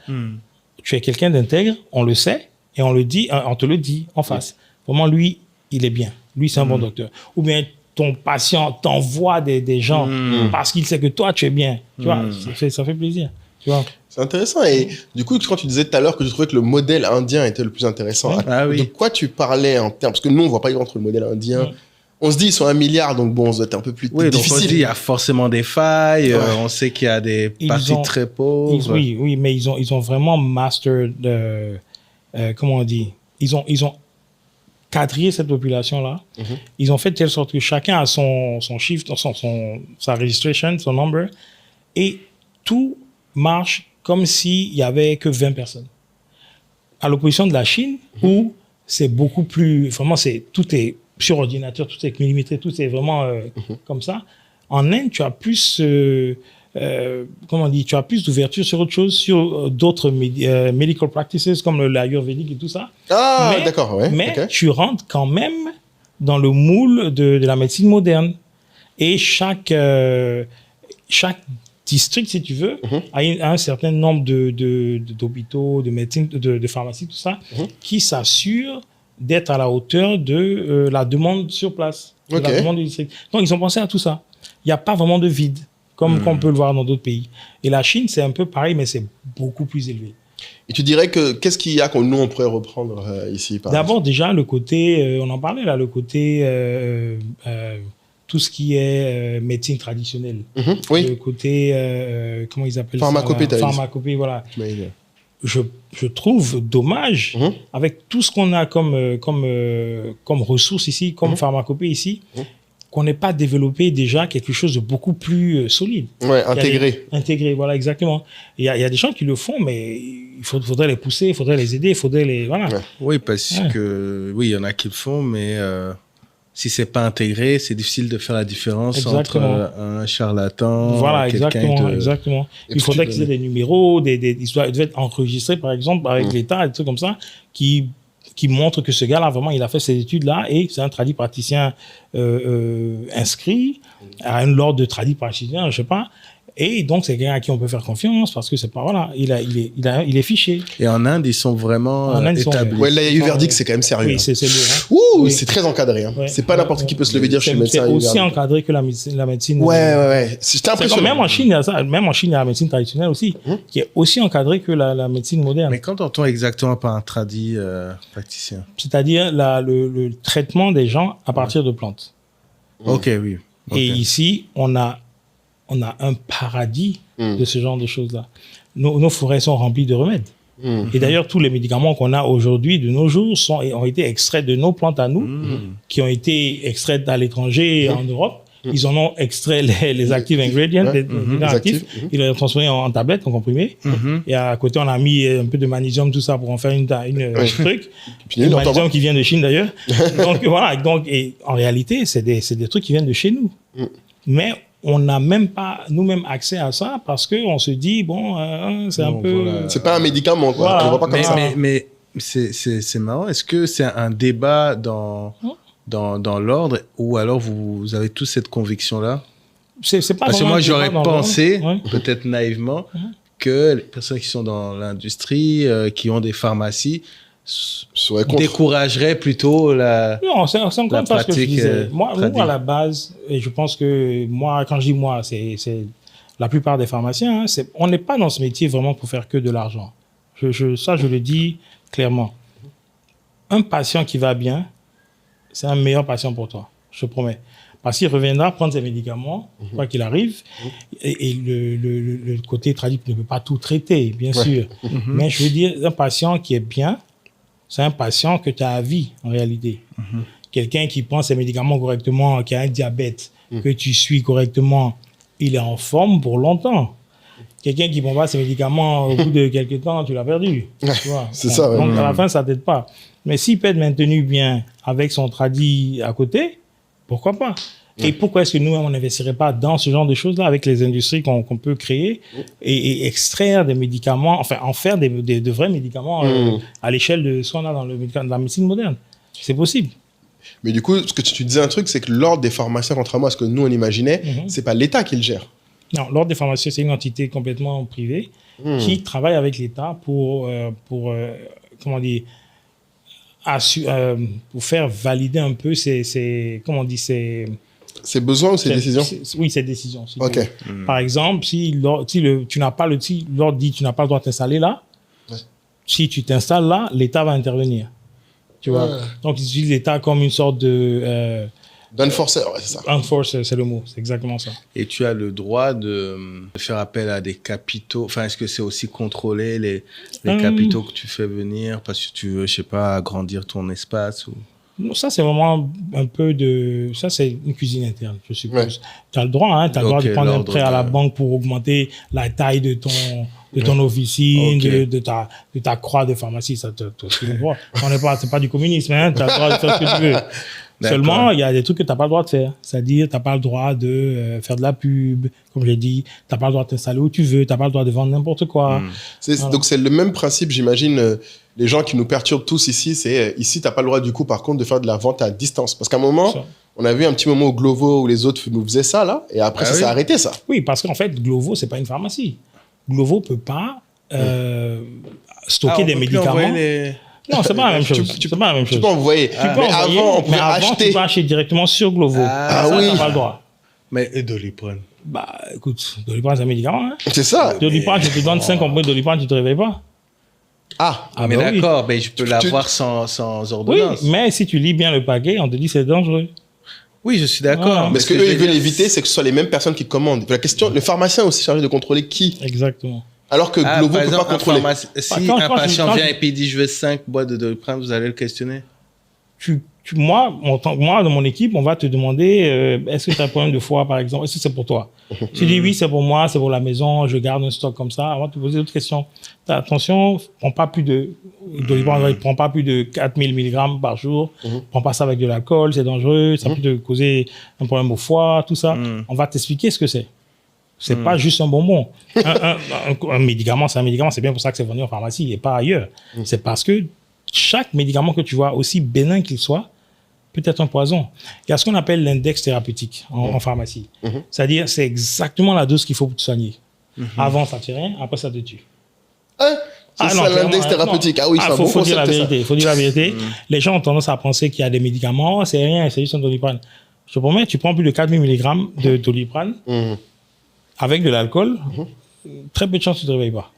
Tu es quelqu'un d'intègre, on le sait, et on te le dit en face. Vraiment, lui, il est bien. Lui, c'est un bon docteur. Ou bien, ton patient t'envoie des gens parce qu'il sait que toi, tu es bien. Tu vois, ça fait plaisir. Tu vois. C'est intéressant. Et du coup, quand tu disais tout à l'heure que je trouvais que le modèle indien était le plus intéressant, de quoi tu parlais en termes? Parce que nous, on ne voit pas entre le modèle indien. On se dit, ils sont 1 milliard, donc bon, c'est un peu plus difficile. Donc on se dit, il y a forcément des failles. On sait qu'il y a des parties très pauvres. Oui, mais ils ont vraiment mastered, comment on dit? Ils ont quadrillé cette population-là. Ils ont fait de telle sorte que chacun a son chiffre, sa registration, son number, et tout marche comme s'il y avait que 20 personnes. À l'opposition de la Chine, où c'est beaucoup plus... Vraiment, tout est sur ordinateur, tout est millimétré, tout est vraiment comme ça. En Inde, tu as plus... comment on dit, tu as plus d'ouverture sur autre chose, sur d'autres medical practices comme l'ayurvédique et tout ça. D'accord, ouais. Mais tu rentres quand même dans le moule de la médecine moderne. Et chaque district, si tu veux, a un certain nombre d'hôpitaux, de médecine, de pharmacies, tout ça, qui s'assurent d'être à la hauteur de la demande sur place, de la demande du district. Donc, ils ont pensé à tout ça. Il n'y a pas vraiment de vide, comme on peut le voir dans d'autres pays. Et la Chine, c'est un peu pareil, mais c'est beaucoup plus élevé. Et tu dirais que qu'est-ce qu'il y a que nous, on pourrait reprendre ici? D'abord, déjà, le côté, on en parlait là, le côté... tout ce qui est médecine traditionnelle. Le côté, comment ils appellent pharmacopée, ça? Pharmacopée, voilà. Je trouve dommage, avec tout ce qu'on a comme ressources ici, comme pharmacopée ici, qu'on n'ait pas développé déjà quelque chose de beaucoup plus solide. Intégré, voilà, exactement. Il y a des gens qui le font, mais il faudrait les pousser, il faudrait les aider, il faudrait les... Voilà. Oui, parce que, oui, il y en a qui le font, mais... si c'est pas intégré, c'est difficile de faire la différence entre un charlatan, exactement. Il faudrait qu'ils aient des numéros, ils doivent être enregistrés, par exemple, avec l'État, des trucs comme ça, qui qui montre que ce gars-là, vraiment, il a fait ces études-là et c'est un tradit praticien inscrit à un ordre de tradit praticien, je sais pas. Et donc, c'est quelqu'un à qui on peut faire confiance parce que c'est pas, voilà, il est fiché. Et en Inde, ils sont vraiment établis. Ouais, là, il y a eu verdict, c'est quand même sérieux. Oui, c'est lourd. Hein. Ouh, Oui. c'est très encadré. Hein. Ouais. C'est pas n'importe qui peut se lever dire je suis médecin. C'est aussi encadré que la médecine. Ouais. C'était impressionnant. Même en Chine, il y a ça. Même en Chine, il y a la médecine traditionnelle aussi, qui est aussi encadrée que la médecine moderne. Mais quand on exactement par un tradit praticien? C'est-à-dire le traitement des gens à partir de plantes. Ok, oui. Et ici, on a un paradis de ce genre de choses-là. Nos forêts sont remplies de remèdes. Et d'ailleurs, tous les médicaments qu'on a aujourd'hui, de nos jours, ont été extraits de nos plantes à nous, qui ont été extraits à l'étranger et en Europe. Ils en ont extrait les active ingredients, les actifs. Ils les ont transformés en tablettes, en comprimés. Et à côté, on a mis un peu de magnésium, tout ça, pour en faire une truc. Le magnésium qui vient de Chine, d'ailleurs. Donc, voilà. Donc, et en réalité, c'est des trucs qui viennent de chez nous. Mais on n'a même pas nous-mêmes accès à ça parce qu'on se dit, bon, c'est un peu... Voilà. C'est pas un médicament, quoi. Voilà. On le voit pas comme ça. Mais c'est marrant. Est-ce que c'est un débat dans l'ordre ou alors vous avez tous cette conviction-là? C'est pas Parce que moi, j'aurais pensé, ouais. peut-être naïvement, que les personnes qui sont dans l'industrie, qui ont des pharmacies, décourageraient plutôt la Non, c'est encore pas ce que je disais. Moi, à la base, et je pense que moi, quand je dis moi, c'est la plupart des pharmaciens, hein, on n'est pas dans ce métier vraiment pour faire que de l'argent. Ça, je le dis clairement. Un patient qui va bien, c'est un meilleur patient pour toi, je te promets. Parce qu'il reviendra prendre ses médicaments, quoi qu'il arrive, et le côté tradit ne peut pas tout traiter, bien sûr. Mais je veux dire, un patient qui est bien, c'est un patient que tu as à vie, en réalité. Quelqu'un qui prend ses médicaments correctement, qui a un diabète, que tu suis correctement, il est en forme pour longtemps. Quelqu'un qui ne prend pas ses médicaments, au bout de quelques temps, tu l'as perdu. C'est ça, ouais. Donc, à la fin, ça ne t'aide pas. Mais s'il peut être maintenu bien avec son tradit à côté, pourquoi pas? Et pourquoi est-ce que nous, on n'investirait pas dans ce genre de choses-là avec les industries qu'on peut créer et extraire des médicaments, enfin, en faire de vrais médicaments à l'échelle de ce qu'on a dans la médecine moderne? C'est possible. Mais du coup, ce que tu disais un truc, c'est que l'ordre des pharmaciens, contrairement à ce que nous, on imaginait, c'est pas l'État qui le gère. Non, l'ordre des pharmaciens, c'est une entité complètement privée qui travaille avec l'État pour comment dire, pour faire valider un peu ses besoins ou ses décisions? Oui, ses décisions. Ok. Par exemple, si l'ordre dit tu n'as pas le droit de t'installer là, si tu t'installes là, l'État va intervenir. Tu vois? Donc, ils utilisent l'État comme une sorte de... d'enforceur, ouais, c'est ça. Enforcer, c'est le mot, c'est exactement ça. Et tu as le droit de faire appel à des capitaux. Enfin, est-ce que c'est aussi contrôler les capitaux que tu fais venir parce que tu veux, je sais pas, agrandir ton espace ou... Non, ça, c'est vraiment un peu de... Ça, c'est une cuisine interne, je suppose. Tu as le droit, hein, tu as le droit de prendre un prêt à la banque pour augmenter la taille de ton officine, de ta croix de pharmacie. Ça, tu as le droit. C'est pas du communisme, hein, tu as le droit de faire ce que tu veux. Seulement, il y a des trucs que tu n'as pas le droit de faire. C'est-à-dire, tu n'as pas le droit de faire de la pub, comme j'ai dit. Tu n'as pas le droit de t'installer où tu veux. Tu n'as pas le droit de vendre n'importe quoi. Voilà. Donc, c'est le même principe, j'imagine. Les gens qui nous perturbent tous ici, c'est ici, tu n'as pas le droit, du coup, par contre, de faire de la vente à distance. Parce qu'à un moment, on a vu un petit moment au Glovo où les autres nous faisaient ça, là. Et après, ça s'est arrêté, ça. Oui, parce qu'en fait, Glovo, ce n'est pas une pharmacie. Glovo ne peut pas stocker des médicaments. Non, c'est pas la même chose. C'est pas la même chose. Tu peux envoyer. Mais avant, on pouvait acheter. Tu peux acheter directement sur Glovo. Oui. Tu n'as pas le droit. Mais et Doliprane? Bah, écoute, Doliprane, c'est un médicament. Hein. C'est ça. Doliprane, je te donne 5 comprimés de Doliprane, tu ne te réveilles pas. Mais bah d'accord, mais je peux l'avoir sans ordonnance. Oui, mais si tu lis bien le paquet, on te dit que c'est dangereux. Oui, je suis d'accord. Mais ce qu'eux, ils veulent éviter, c'est que ce soit les mêmes personnes qui commandent. La question, le pharmacien est aussi chargé de contrôler qui. Exactement. Alors que Glovo ne peut pas contrôler. Si un patient vient et puis il dit je veux 5 boîtes de Doliprane, vous allez le questionner? Moi, dans mon équipe, on va te demander est-ce que tu as un problème de foie, par exemple? Est-ce que c'est pour toi? Tu dis oui, c'est pour moi, c'est pour la maison, je garde un stock comme ça. On va te poser d'autres questions. Attention, prends pas plus de Doliprane, prends pas plus de 4000 mg par jour. Prends pas ça avec de l'alcool, c'est dangereux, ça peut te causer un problème au foie, tout ça. On va t'expliquer ce que c'est. C'est pas juste un bonbon. Un médicament, c'est un médicament. C'est bien pour ça que c'est vendu en pharmacie et pas ailleurs. C'est parce que chaque médicament que tu vois, aussi bénin qu'il soit, peut être un poison. Il y a ce qu'on appelle l'index thérapeutique en pharmacie. C'est-à-dire, c'est exactement la dose qu'il faut pour te soigner. Avant, ça ne fait rien, après, ça te tue. C'est ça l'index thérapeutique. Ah oui, c'est un bon faut dire la concept, vérité. Il faut dire la vérité. Les gens ont tendance à penser qu'il y a des médicaments, c'est rien, c'est juste un Doliprane. Je te promets, tu prends plus de 4000 mg de Doliprane avec de l'alcool, très peu de chances que tu ne te réveilles pas.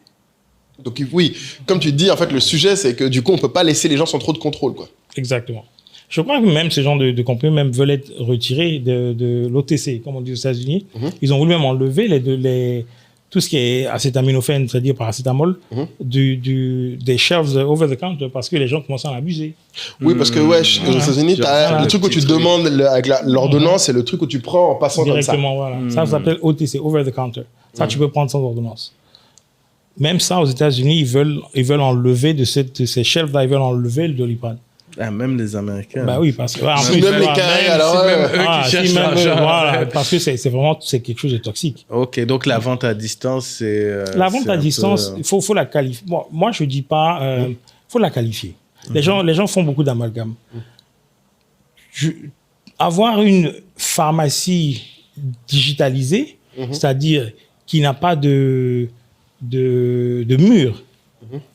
Donc oui, comme tu dis, en fait, le sujet, c'est que du coup, on ne peut pas laisser les gens sans trop de contrôle, quoi. Exactement. Je crois que même ces gens de comprimés même veulent être retirés de l'OTC, comme on dit aux États-Unis. Ils ont voulu même enlever tout ce qui est acétaminophène, c'est-à-dire paracétamol, des shelves over the counter parce que les gens commencent à en abuser. Oui, parce que aux États-Unis, tu as le truc où tu demandes avec l'ordonnance, c'est le truc où tu prends en passant directement, comme ça. Voilà. Ça s'appelle OTC, over the counter. Ça, tu peux prendre sans ordonnance. Même ça, aux États-Unis, ils veulent enlever de ces shelves-là, ils veulent enlever le Doliprane. Ah, même les Américains. Bah oui, parce que même les carrés, alors même eux qui cherchent l'argent. Voilà, parce que c'est vraiment quelque chose de toxique. Ok, donc la vente à distance, c'est la vente à distance, il faut la qualifier. Bon, moi, je dis pas, faut la qualifier. Les gens font beaucoup d'amalgame. Avoir une pharmacie digitalisée, c'est-à-dire qui n'a pas de mur,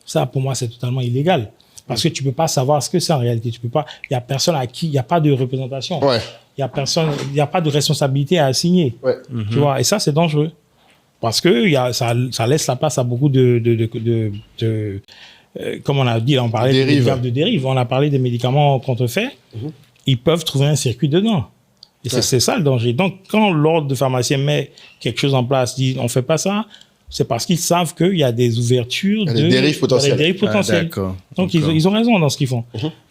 ça pour moi c'est totalement illégal. Parce que tu ne peux pas savoir ce que c'est en réalité. Tu peux pas. Il n'y a personne à qui. Il n'y a pas de représentation. Il n'y a personne. Il n'y a pas de responsabilité à assigner. Tu vois. Et ça, c'est dangereux. Parce que ça laisse la place à beaucoup comme on a dit, on parlait de dérives. On a parlé des médicaments contrefaits. Ils peuvent trouver un circuit dedans. Et c'est ça le danger. Donc, quand l'ordre de pharmacien met quelque chose en place, dit on ne fait pas ça, c'est parce qu'ils savent qu'il y a des ouvertures, des dérives potentielles. Donc, ils ont raison dans ce qu'ils font.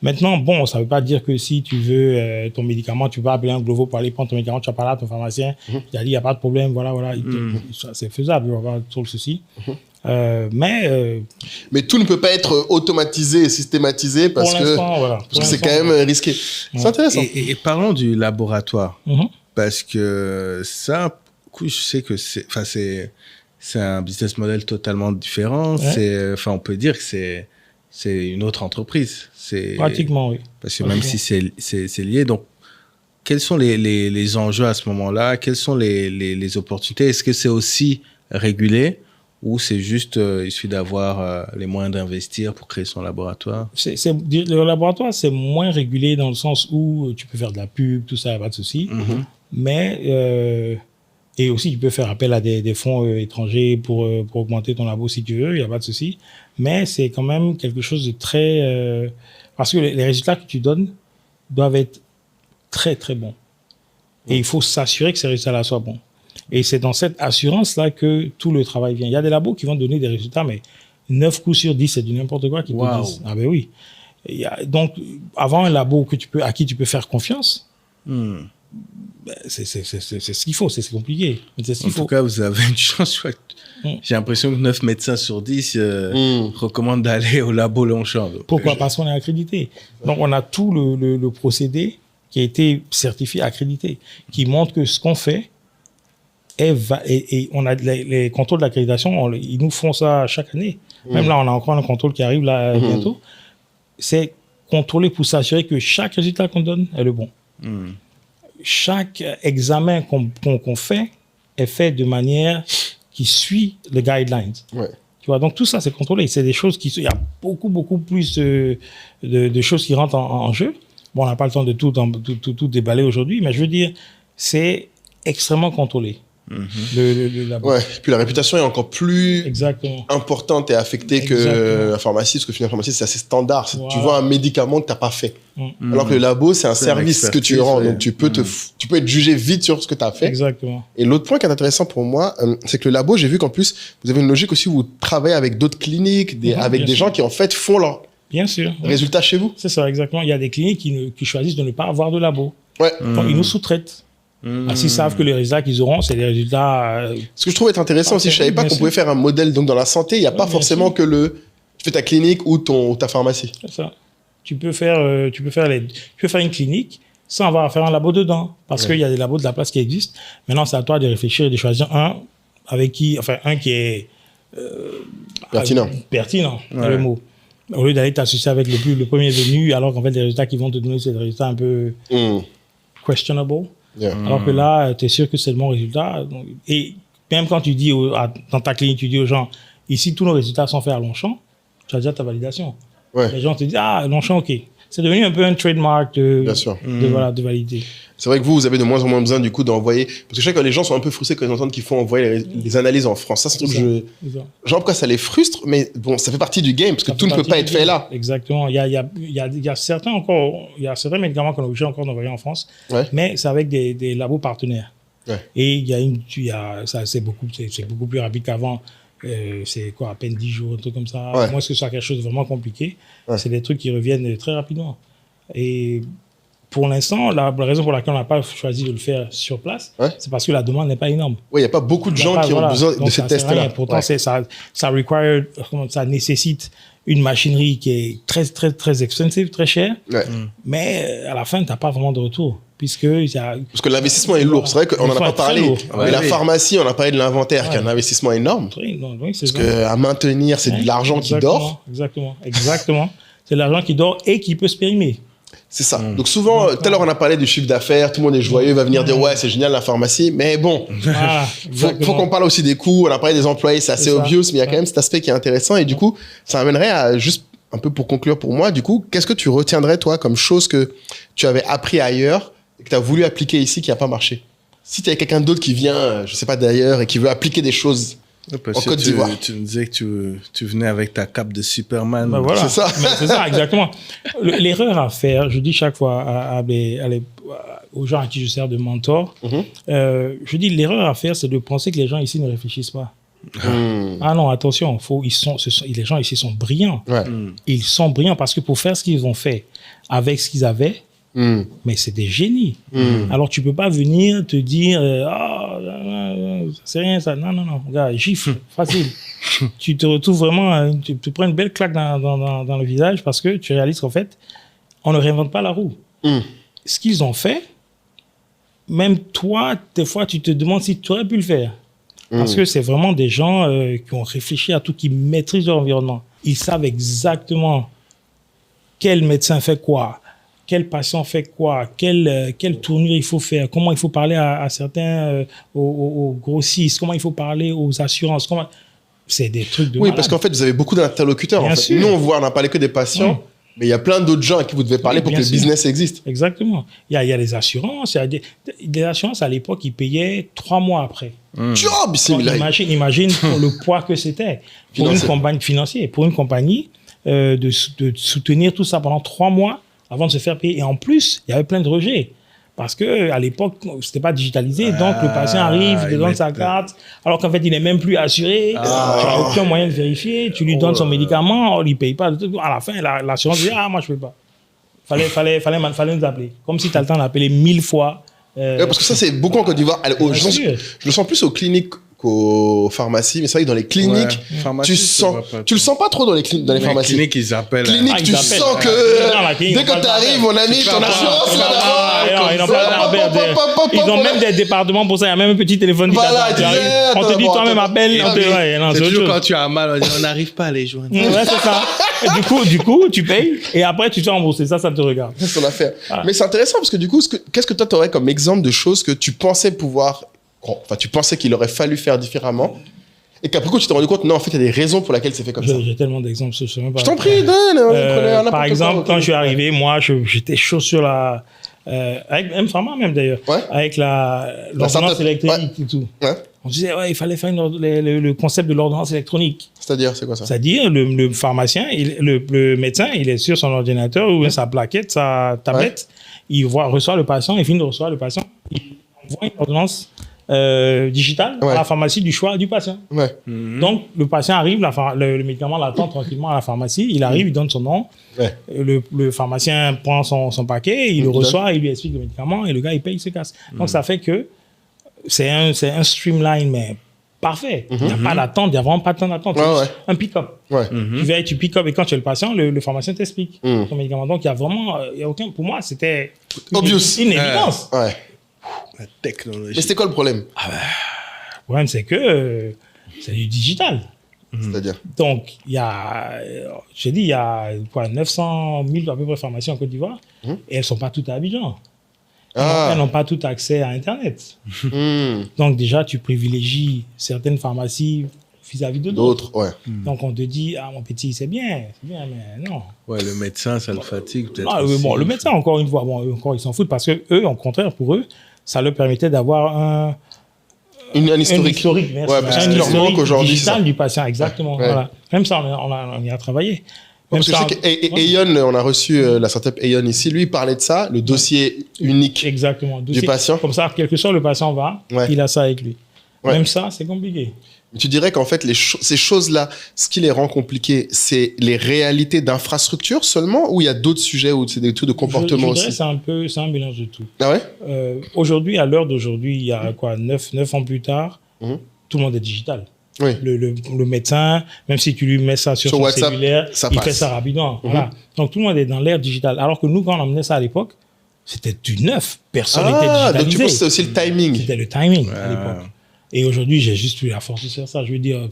Maintenant, bon, ça ne veut pas dire que si tu veux ton médicament, tu vas appeler un Glovo pour aller prendre ton médicament, tu vas parler à ton pharmacien, il a dit, il n'y a pas de problème, voilà. C'est faisable, il va avoir tout le souci. Mais tout ne peut pas être automatisé et systématisé parce que c'est quand même risqué. C'est intéressant. Et parlons du laboratoire. Parce que ça, je sais que c'est un business model totalement différent. On peut dire que c'est une autre entreprise. Pratiquement, oui. Parce que même si c'est lié. Donc, quels sont les enjeux à ce moment-là? Quelles sont les opportunités? Est-ce que c'est aussi régulé ou c'est juste, il suffit d'avoir les moyens d'investir pour créer son laboratoire? Le laboratoire, c'est moins régulé dans le sens où tu peux faire de la pub, tout ça, il n'y a pas de souci. Mais... et aussi, tu peux faire appel à des fonds étrangers pour augmenter ton labo si tu veux, il n'y a pas de souci. Mais c'est quand même quelque chose de très... parce que les résultats que tu donnes doivent être très, très bons. Et il faut s'assurer que ces résultats-là soient bons. Et c'est dans cette assurance-là que tout le travail vient. Il y a des labos qui vont donner des résultats, mais 9 coups sur 10, c'est du n'importe quoi qu'ils te disent. Ah ben oui. Donc, avant un labo à qui tu peux faire confiance, c'est ce qu'il faut, c'est compliqué. En tout cas, vous avez une chance. J'ai l'impression que 9 médecins sur 10 recommandent d'aller au labo Longchamp. Pourquoi? Parce qu'on est accrédité. Donc, on a tout le procédé qui a été certifié, accrédité, qui montre que ce qu'on fait et on a les contrôles d'accréditation, ils nous font ça chaque année. Même là, on a encore un contrôle qui arrive là bientôt. C'est contrôler pour s'assurer que chaque résultat qu'on donne est le bon. Chaque examen qu'on fait est fait de manière qui suit les guidelines. Tu vois, donc tout ça, c'est contrôlé. C'est des choses il y a beaucoup plus de choses qui rentrent en jeu. Bon, on n'a pas le temps de tout déballer aujourd'hui, mais je veux dire, c'est extrêmement contrôlé. Puis la réputation est encore plus importante et affectée que la pharmacie, parce que finalement, la pharmacie, c'est assez standard. Tu vois un médicament que tu n'as pas fait. Alors que le labo, c'est un service que tu rends. Donc, tu peux être jugé vite sur ce que tu as fait. Exactement. Et l'autre point qui est intéressant pour moi, c'est que le labo, j'ai vu qu'en plus, vous avez une logique aussi où vous travaillez avec d'autres cliniques, avec des gens qui, en fait, font leurs résultats chez vous. C'est ça, exactement. Il y a des cliniques qui choisissent de ne pas avoir de labo. Donc, ils nous sous-traitent. S'ils savent que les résultats qu'ils auront, c'est des résultats... Ce que je trouve être intéressant aussi, je ne savais pas qu'on pouvait faire un modèle donc, dans la santé. Il n'y a pas forcément que tu fais ta clinique ou ta pharmacie. C'est ça. Tu peux faire une clinique sans avoir à faire un labo dedans. Parce qu'il y a des labos de la place qui existent. Maintenant, c'est à toi de réfléchir et de choisir un qui est... pertinent. Pertinent, le mot. Au lieu d'aller t'associer avec le premier venu, alors qu'en fait, les résultats qu'ils vont te donner, c'est des résultats un peu questionable. Alors que là, tu es sûr que c'est le bon résultat. Et même quand tu dis dans ta clinique, tu dis aux gens, ici, tous nos résultats sont faits à Longchamp, tu as déjà ta validation. Ouais. Les gens te disent, Longchamp, OK. C'est devenu un peu un trademark de valider. C'est vrai que vous avez de moins en moins besoin du coup d'envoyer, parce que je sais que les gens sont un peu frustrés quand ils entendent qu'il faut envoyer les analyses en France. Ça, c'est un truc genre pourquoi ça les frustre, mais bon, ça fait partie du game parce que tout ne peut pas être fait là. Exactement. Il y a certains médicaments qu'on est obligé encore d'envoyer en France, mais c'est avec des labos partenaires. Ouais. Et c'est beaucoup plus rapide qu'avant. C'est quoi, à peine 10 jours, un truc comme ça. Ouais. Moi, est-ce que c'est quelque chose de vraiment compliqué? C'est des trucs qui reviennent très rapidement. Et pour l'instant, la raison pour laquelle on n'a pas choisi de le faire sur place, c'est parce que la demande n'est pas énorme. Oui, il n'y a pas beaucoup de gens qui ont besoin de ces tests-là. Pourtant, ça nécessite une machinerie qui est très, très, très expensive, très chère. Ouais. Mais à la fin, tu n'as pas vraiment de retour. Parce que l'investissement est lourd. C'est vrai qu'on n'en a pas parlé. Mais la pharmacie, on a parlé de l'inventaire, qui est un investissement énorme. Parce qu'à maintenir, c'est de l'argent qui dort. Exactement. C'est de l'argent qui dort et qui peut se périmer. C'est ça. Donc souvent, tout à l'heure, on a parlé du chiffre d'affaires. Tout le monde est joyeux, va venir dire, ouais, c'est génial la pharmacie. Mais bon, faut qu'on parle aussi des coûts. On a parlé des employés, c'est assez obvious, mais il y a quand même cet aspect qui est intéressant. Et du coup, ça amènerait à juste un peu pour conclure pour moi, du coup, qu'est-ce que tu retiendrais, toi, comme chose que tu avais appris ailleurs et que tu as voulu appliquer ici qui n'a pas marché? Si tu avais quelqu'un d'autre qui vient, je sais pas, d'ailleurs et qui veut appliquer des choses en Côte d'Ivoire. Tu me disais que tu venais avec ta cape de Superman. Ben voilà. C'est ça. C'est ça, exactement. L'erreur à faire, je dis chaque fois aux gens à qui je sers de mentor, je dis l'erreur à faire, c'est de penser que les gens ici ne réfléchissent pas. Ah non, attention, les gens ici sont brillants. Ouais. Ils sont brillants parce que pour faire ce qu'ils ont fait avec ce qu'ils avaient, mais c'est des génies. Alors tu peux pas venir te dire c'est rien ça. Non, gars, gifle, facile. Tu te retrouves vraiment, tu te prends une belle claque dans le visage parce que tu réalises qu'en fait, on ne réinvente pas la roue. Ce qu'ils ont fait, même toi, des fois, tu te demandes si tu aurais pu le faire. Parce que c'est vraiment des gens qui ont réfléchi à tout, qui maîtrisent leur environnement. Ils savent exactement quel médecin fait quoi, quel patient fait quoi, quelle tournure il faut faire, comment il faut parler à certains, aux grossistes, comment il faut parler aux assurances. C'est des trucs de malade. Parce qu'en fait, vous avez beaucoup d'interlocuteurs. En fait. Nous, on n'a parlé que des patients. Mais il y a plein d'autres gens à qui vous devez parler pour que le business existe. Exactement. Il y a les assurances. Des assurances, à l'époque, ils payaient 3 mois après. Imagine le poids que c'était pour une compagnie financière, pour une compagnie, de soutenir tout ça pendant 3 mois avant de se faire payer. Et en plus, il y avait plein de rejets. Parce qu'à l'époque, c'était pas digitalisé. Donc, le patient arrive, il te donne sa carte, alors qu'en fait, il n'est même plus assuré. Tu n'as aucun moyen de vérifier. Tu lui donnes son médicament, il ne paye pas. À la fin, l'assurance dit, moi, je ne peux pas. Fallait nous appeler. Comme si tu as le temps d'appeler 1000 fois. Parce que ça, c'est beaucoup en Côte d'Ivoire. Je le sens plus aux cliniques qu'aux pharmacies, mais c'est vrai que dans les cliniques, tu le sens pas trop dans les pharmacies. Cliniques, ils appellent. Clinique, tu sens que dès que tu arrives, mon ami, ton assurance, ils ont même des départements pour ça. Il y a même un petit téléphone. On te dit, toi-même, appelle. C'est toujours quand tu as mal, on n'arrive pas à les joindre. Ouais, c'est ça. Du coup, tu payes et après, tu te fais rembourser. Ça te regarde. C'est son affaire. Mais c'est intéressant parce que du coup, qu'est-ce que toi, tu aurais comme exemple de choses que tu pensais pouvoir... Enfin, tu pensais qu'il aurait fallu faire différemment et qu'après coup, tu t'es rendu compte, non, en fait, il y a des raisons pour lesquelles c'est fait comme ça. J'ai tellement d'exemples. Je t'en prie, donne. Par exemple, quand je suis arrivé, moi, j'étais chaud sur la... avec M-Pharma même d'ailleurs, avec l'ordonnance électronique et tout. On disait, il fallait faire le concept de l'ordonnance électronique. C'est-à-dire, c'est quoi ça? C'est-à-dire, le pharmacien, le médecin, il est sur son ordinateur ou sa plaquette, sa tablette, il reçoit le patient, il finit de recevoir le patient, il envoie une ordonnance digitale à la pharmacie du choix du patient. Donc, le patient arrive, le médicament l'attend tranquillement à la pharmacie, il arrive, il donne son nom, le pharmacien prend son paquet, il le reçoit, il lui explique le médicament et le gars, il paye, il se casse. Donc, ça fait que c'est un streamline, mais parfait. Il n'y a pas d'attente, il n'y a vraiment pas de temps d'attente. Un pick-up. Tu pick-up et quand tu es le patient, le pharmacien t'explique ton médicament. Donc, il y a vraiment, pour moi, c'était une évidence. La technologie. Mais c'était quoi le problème? Le problème, c'est que c'est du digital. C'est-à-dire? Donc, il y a 900 000 à peu près pharmacies en Côte d'Ivoire, et elles ne sont pas toutes à Abidjan. Elles n'ont pas tout accès à Internet. Donc, déjà, tu privilégies certaines pharmacies vis-à-vis de d'autres. Ouais. Donc, on te dit, mon petit, c'est bien, mais non. Ouais, le médecin, ça le fatigue peut-être. Le médecin, encore une fois, encore, ils s'en foutent parce que eux, au contraire, pour eux, ça leur permettait d'avoir un historique. Merci. Ouais, parce qu'il leur manque aujourd'hui. Digital du patient, exactement. Ouais. Voilà. Même ça, on y a travaillé. Parce que je sais qu'Aeon, on a reçu la startup Aeon ici, lui, il parlait de ça, le dossier unique du patient. Comme ça, quel que soit le patient va, il a ça avec lui. Ouais. Même ça, c'est compliqué. Mais tu dirais qu'en fait, ces choses-là, ce qui les rend compliquées, c'est les réalités d'infrastructure seulement, ou il y a d'autres sujets où c'est des trucs de comportement aussi? C'est un mélange de tout. Ah ouais? Aujourd'hui, à l'heure d'aujourd'hui, il y a 9 ans plus tard, tout le monde est digital. Oui. Le médecin, même si tu lui mets ça sur son WhatsApp, cellulaire, il fait ça rapidement. Voilà. Donc tout le monde est dans l'ère digitale. Alors que nous, quand on emmenait ça à l'époque, c'était du neuf. Personne n'était digitalisé. Donc tu penses que c'est aussi le timing? C'était le timing à l'époque. Et aujourd'hui, j'ai juste plus la force de faire ça. Je veux dire,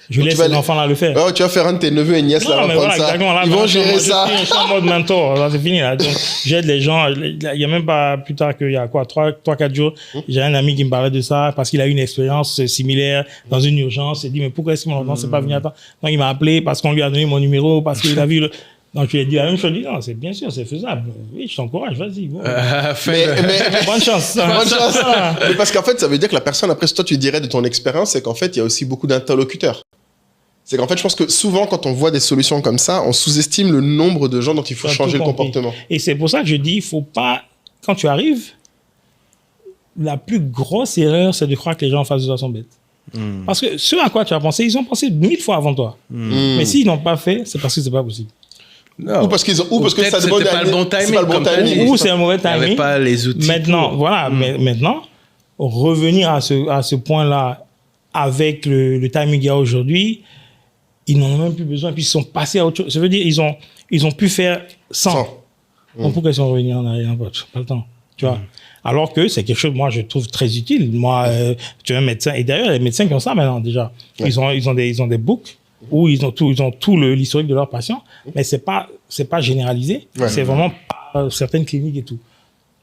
je laisse les enfants là le faire. Tu vas faire un de tes neveux et nièces là, reprendre ça. Là, ils vont gérer ça. Je suis en mode mentor. Là, c'est fini. Là. Donc, j'aide les gens. Il n'y a même pas plus tard qu'il y a 3-4 jours, j'ai un ami qui me parlait de ça parce qu'il a eu une expérience similaire dans une urgence. Il dit, mais pourquoi est-ce que mon enfant ne s'est pas venu à temps? Donc, il m'a appelé parce qu'on lui a donné mon numéro, parce qu'il a vu le... Donc, je lui ai dit la même chose. Je lui ai dit, non, c'est bien sûr, c'est faisable. Oui, je t'encourage, vas-y. Bon. Mais bonne chance. Bonne chance. Mais parce qu'en fait, ça veut dire que la personne, après, toi, tu dirais de ton expérience, c'est qu'en fait, il y a aussi beaucoup d'interlocuteurs. C'est qu'en fait, je pense que souvent, quand on voit des solutions comme ça, on sous-estime le nombre de gens dont il faut changer le comportement. Et c'est pour ça que je dis, il faut pas, quand tu arrives, la plus grosse erreur, c'est de croire que les gens en face de toi sont bêtes. Parce que ce à quoi tu as pensé, ils ont pensé 1000 fois avant toi. Mais s'ils n'ont pas fait, c'est parce que c'est pas possible. Non. Ou parce que ça demande pas le bon timing. Ou c'est un mauvais timing. Il n'y avait pas les outils. Maintenant, voilà, mais maintenant, revenir à ce point-là avec le timing qu'il y a aujourd'hui, ils n'en ont même plus besoin, puis ils sont passés à autre chose. Ça veut dire ils ont pu faire 100. Donc pourquoi ils sont revenus en arrière? Pas le temps. Tu vois. Alors que c'est quelque chose, moi, je trouve très utile. Moi, tu es un médecin, et d'ailleurs, les médecins qui ont ça maintenant déjà, ils ont des books où ils ont tout l'historique de leurs patients, mais c'est pas généralisé. C'est vraiment pas certaines cliniques et tout.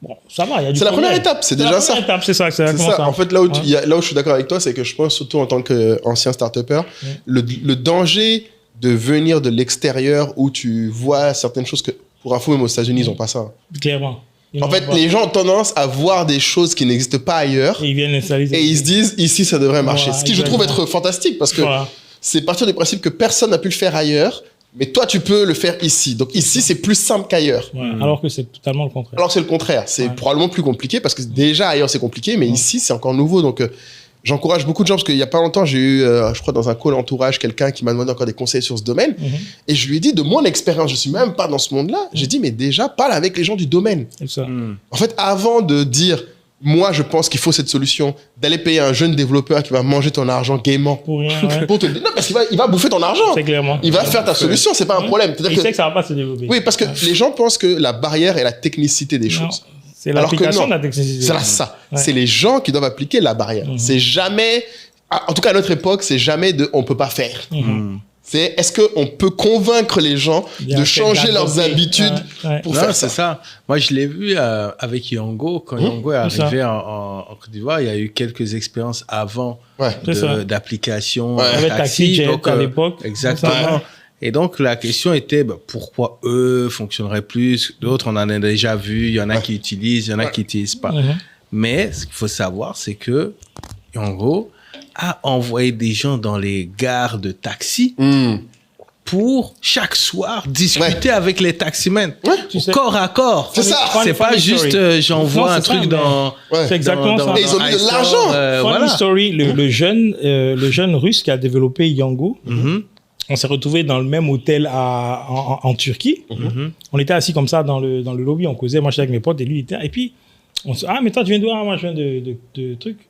Bon, ça va, il y a du C'est la première étape, c'est déjà ça. C'est ça. En fait, là où je suis d'accord avec toi, c'est que je pense, surtout en tant qu'ancien start-upper, le danger de venir de l'extérieur où tu vois certaines choses que, pour info, même aux États-Unis, ils n'ont pas ça. Clairement. En fait, les gens ont tendance à voir des choses qui n'existent pas ailleurs. Et ils viennent installer. Et ils se disent, ici, ça devrait marcher. Ce qui, je trouve, être fantastique parce que c'est partir du principe que personne n'a pu le faire ailleurs. Mais toi, tu peux le faire ici. Donc ici, c'est plus simple qu'ailleurs. Alors que c'est totalement le contraire. Alors que c'est le contraire. C'est probablement plus compliqué parce que déjà ailleurs, c'est compliqué. Mais ici, c'est encore nouveau. Donc j'encourage beaucoup de gens parce qu'il n'y a pas longtemps, j'ai eu, je crois, dans un call entourage, quelqu'un qui m'a demandé encore des conseils sur ce domaine. Et je lui ai dit, de mon expérience, je ne suis même pas dans ce monde-là. J'ai dit, mais déjà, parle avec les gens du domaine. Ça. En fait, avant de dire... Moi, je pense qu'il faut cette solution d'aller payer un jeune développeur qui va manger ton argent gaiement. Pour rien, pour te... Non, parce qu'il va bouffer ton argent. C'est clairement. Il va faire ta solution, c'est pas un problème. Il sait que ça va pas se développer. Oui, parce que les gens pensent que la barrière est la technicité des choses. C'est l'application de la technicité. C'est ça. C'est les gens qui doivent appliquer la barrière. C'est jamais... En tout cas, à notre époque, c'est jamais on peut pas faire. C'est est-ce qu'on peut convaincre les gens de changer leurs habitudes pour faire ça? C'est ça. Moi, je l'ai vu avec Yango. Quand Yango est arrivé en Côte d'Ivoire, il y a eu quelques expériences avant d'application avec Taxi donc, à l'époque. Exactement. Et donc, la question était pourquoi eux fonctionneraient plus? D'autres, on en a déjà vu. Il y en a qui utilisent, il y en a qui n'utilisent pas. Mais ce qu'il faut savoir, c'est que Yango a envoyé des gens dans les gares de taxi pour chaque soir discuter avec les taximens corps à corps. C'est ça. C'est pas juste j'envoie un truc dans. C'est exactement ça. Et ils ont mis de l'argent. Funny story, le jeune russe qui a développé Yango. On s'est retrouvé dans le même hôtel en Turquie. On était assis comme ça dans le lobby, on causait. Moi, j'étais avec mes potes et lui, il était. Et puis on se dit, mais toi, tu viens d'où? Moi, je viens de trucs.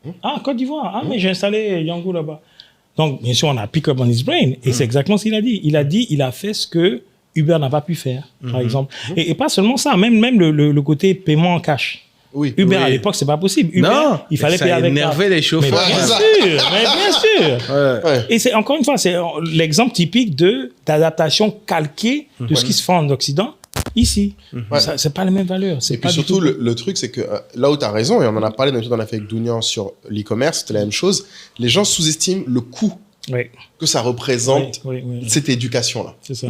Côte d'Ivoire. Mais j'ai installé Yango là-bas. Donc, bien sûr, on a pick up on his brain. Et c'est exactement ce qu'il a dit. Il a fait ce que Uber n'a pas pu faire, par exemple. Et pas seulement ça, même le côté paiement en cash. Oui. Uber, à l'époque, c'est pas possible. Uber, Non, il fallait payer avec énerver les chauffeurs. Mais bien sûr. Ouais. Et c'est encore une fois, c'est l'exemple typique d'adaptation calquée de ce qui se fait en Occident ici. Ouais. Ça, c'est pas les mêmes valeurs. Et puis surtout, le truc, c'est que là où tu as raison, et on en a parlé dans la fait avec Dounian sur l'e-commerce, c'était la même chose, les gens sous-estiment le coût que ça représente cette éducation-là. C'est ça.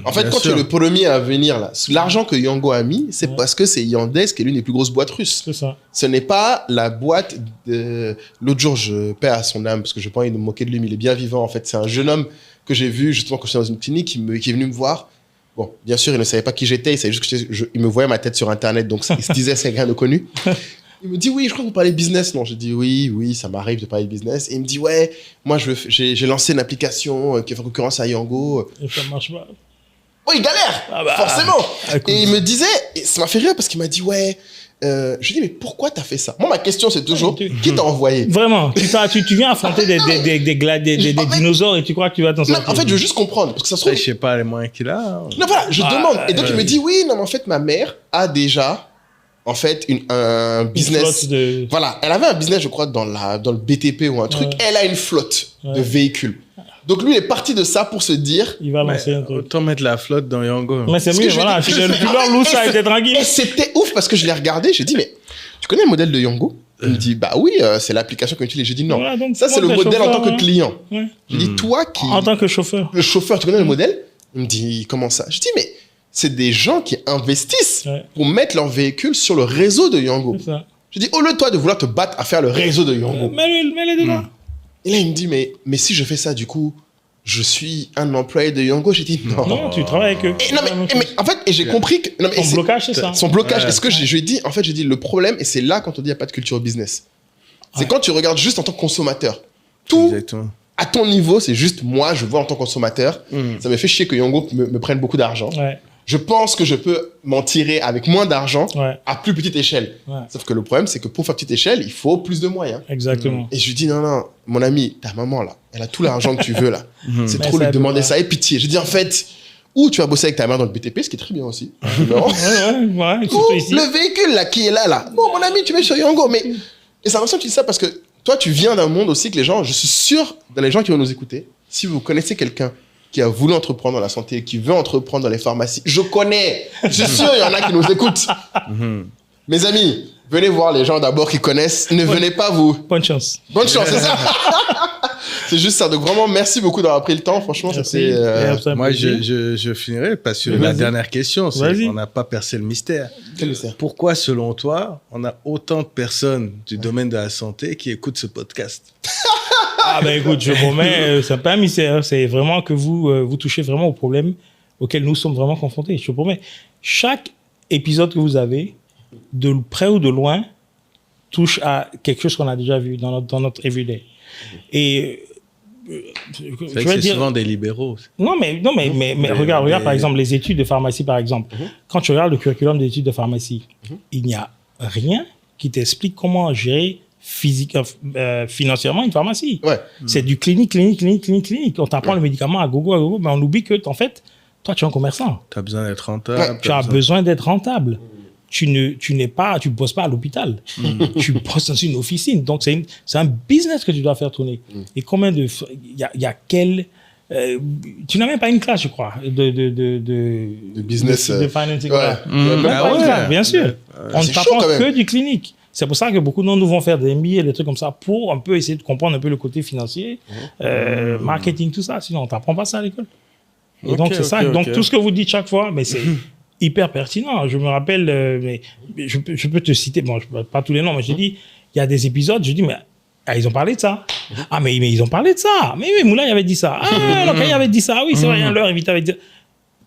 En fait, quand tu es le premier à venir, là, l'argent que Yango a mis, c'est parce que c'est Yandex qui est l'une des plus grosses boîtes russes. C'est ça. Ce n'est pas la boîte de... L'autre jour, je paie à son âme, parce que je n'ai pas envie de me moquer de lui, mais il est bien vivant, en fait. C'est un jeune homme que j'ai vu, justement, quand j'étais dans une clinique, qui est venu me voir. Bon, bien sûr, il ne savait pas qui j'étais, il savait juste que il me voyait ma tête sur Internet, donc il se disait c'est quelqu'un de connu. Il me dit oui, je crois que vous parlez business. Non, je dis oui, ça m'arrive de parler de business. Et il me dit ouais, moi j'ai lancé une application qui fait concurrence à Yango. Et ça marche pas. Oh, il galère, forcément. Et il me disait, et ça m'a fait rire parce qu'il m'a dit ouais. Je lui dis mais pourquoi t'as fait ça? Moi ma question c'est toujours qui t'a envoyé? Vraiment, tu viens affronter des dinosaures et tu crois que tu vas t'en sortir? En fait je veux juste comprendre parce que ça se trouve. Je sais pas les moyens qu'il a. Non voilà, je demande et donc il me dit oui non mais en fait ma mère a déjà en fait un business. Voilà, elle avait un business je crois dans le BTP ou un truc. Elle a une flotte de véhicules. Donc lui il est parti de ça pour se dire il va lancer un truc. Autant mettre la flotte dans Yango. Mais c'est mieux, voilà, tu leur loues ça et t'es tranquille. Et c'était ouf parce que je l'ai regardé, j'ai dit mais tu connais le modèle de Yango? Il me dit bah oui, c'est l'application qu'on utilise. J'ai dit non, voilà, ça c'est le modèle en tant que client. J'ai dit toi qui en tant que chauffeur. Le chauffeur, tu connais le modèle? Il me dit comment ça? Je dis mais c'est des gens qui investissent pour mettre leur véhicule sur le réseau de Yango. Je dis au lieu de toi de vouloir te battre à faire le réseau de Yango. Mets-les dedans. Et là, il me dit, mais si je fais ça, du coup, je suis un employé de Yango. J'ai dit, non. Non, tu travailles avec eux. Et, non, mais en fait, et j'ai compris que... Non, mais son blocage, c'est ça. Son blocage. Est-ce que je lui ai dit, en fait, j'ai dit, le problème, et c'est là quand on dit, il n'y a pas de culture business. C'est quand tu regardes juste en tant que consommateur. Tout, exactement. À ton niveau, c'est juste moi, je vois en tant que consommateur. Ça me fait chier que Yango me prenne beaucoup d'argent. Je pense que je peux m'en tirer avec moins d'argent à plus petite échelle. Sauf que le problème, c'est que pour faire petite échelle, il faut plus de moyens. Exactement. Et je lui dis, non, mon ami, ta maman, là, elle a tout l'argent que tu veux, là. C'est trop lui demander ça. Et pitié. Je dis, en fait, ou tu vas bosser avec ta mère dans le BTP, ce qui est très bien aussi. Ou le véhicule, là, qui est là. Bon, mon ami, tu mets sur Yango. Mais... Et c'est intéressant que tu dis ça parce que toi, tu viens d'un monde aussi que les gens, je suis sûr, dans les gens qui vont nous écouter, si vous connaissez quelqu'un qui a voulu entreprendre dans la santé, qui veut entreprendre dans les pharmacies. Je connais. Je suis sûr, il y en a qui nous écoutent. Mes amis, venez voir les gens d'abord qui connaissent. Ne venez pas vous. Bonne chance. Bonne chance, c'est ça. C'est juste ça. Donc vraiment, merci beaucoup d'avoir pris le temps. Franchement, c'était... Moi, je finirai parce que la dernière question, c'est on n'a pas percé le mystère. Quel mystère? Pourquoi, selon toi, on a autant de personnes du domaine de la santé qui écoutent ce podcast? Ah ben écoute, je vous promets, c'est pas un mystère, c'est vraiment que vous touchez vraiment aux problèmes auxquels nous sommes vraiment confrontés. Je te promets, chaque épisode que vous avez, de près ou de loin, touche à quelque chose qu'on a déjà vu dans notre everyday. Et c'est vrai que c'est souvent des libéraux. Non, mais regarde par exemple les études de pharmacie, par exemple. Quand tu regardes le curriculum des études de pharmacie, il n'y a rien qui t'explique comment gérer financièrement une pharmacie. C'est du clinique. On t'apprend le médicament à gogo, mais on oublie que, en fait, toi, tu es un commerçant. Tu as besoin d'être rentable. Tu as besoin d'être rentable. Tu bosses pas à l'hôpital. Tu bosses dans une officine. Donc, c'est un business que tu dois faire tourner. Et combien de... Il y a quel... tu n'as même pas une classe, je crois, de business. De financing. Bien sûr. On ne t'apprend que du clinique. C'est pour ça que beaucoup d'entre nous vont faire des MBA, des trucs comme ça, pour un peu essayer de comprendre un peu le côté financier, marketing, tout ça. Sinon, on ne t'apprend pas ça à l'école. Et donc, c'est ça. Donc, tout ce que vous dites chaque fois, mais c'est hyper pertinent. Je me rappelle, mais je peux te citer, bon, pas tous les noms, mais je dis, il y a des épisodes, je dis, mais ils ont parlé de ça. Ah, mais ils ont parlé de ça. Mais oui, Moulin, il avait dit ça. Ah, Locaï avait dit ça. Oui, c'est vrai, leur invité avait dit ça.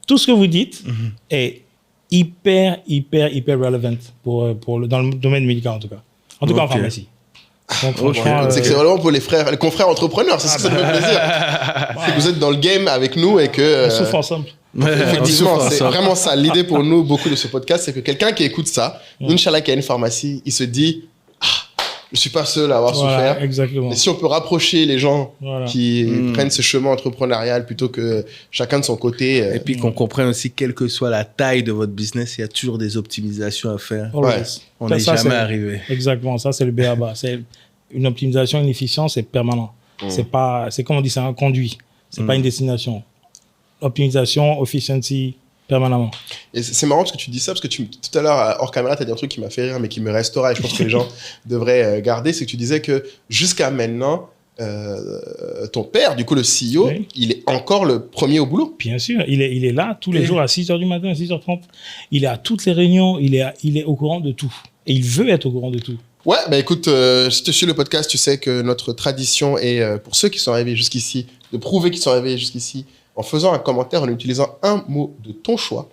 Tout ce que vous dites est hyper relevant dans le domaine médical, en tout cas. En tout cas, en pharmacie. Donc, c'est que c'est vraiment pour les confrères entrepreneurs. C'est ça que ça me fait plaisir. C'est que vous êtes dans le game avec nous et que... On souffre ensemble. Effectivement, c'est vraiment ça. L'idée pour nous, beaucoup de ce podcast, c'est que quelqu'un qui écoute ça, Inch'Allah, qui a une pharmacie, il se dit... je suis pas seul à avoir souffert. Exactement. Et si on peut rapprocher les gens qui prennent ce chemin entrepreneurial plutôt que chacun de son côté. Et puis qu'on comprenne aussi, quelle que soit la taille de votre business, il y a toujours des optimisations à faire. On n'est jamais arrivé. Exactement, ça c'est le b.a.-ba. C'est une optimisation, une efficience, c'est permanent. C'est comme on dit, c'est un conduit. C'est pas une destination. Optimisation, efficiency, permanemment. Et c'est marrant parce que tu dis ça, parce que tout à l'heure, hors caméra, tu as dit un truc qui m'a fait rire, mais qui me restera, et je pense que les gens devraient garder, c'est que tu disais que jusqu'à maintenant, ton père, du coup le CEO, il est encore le premier au boulot. Bien sûr, il est là tous les jours à 6h du matin, à 6h30. Il est à toutes les réunions, il est au courant de tout. Et il veut être au courant de tout. Ouais, bah écoute, si tu suis le podcast, tu sais que notre tradition est, pour ceux qui sont arrivés jusqu'ici, de prouver qu'ils sont arrivés jusqu'ici, en faisant un commentaire, en utilisant un mot de ton choix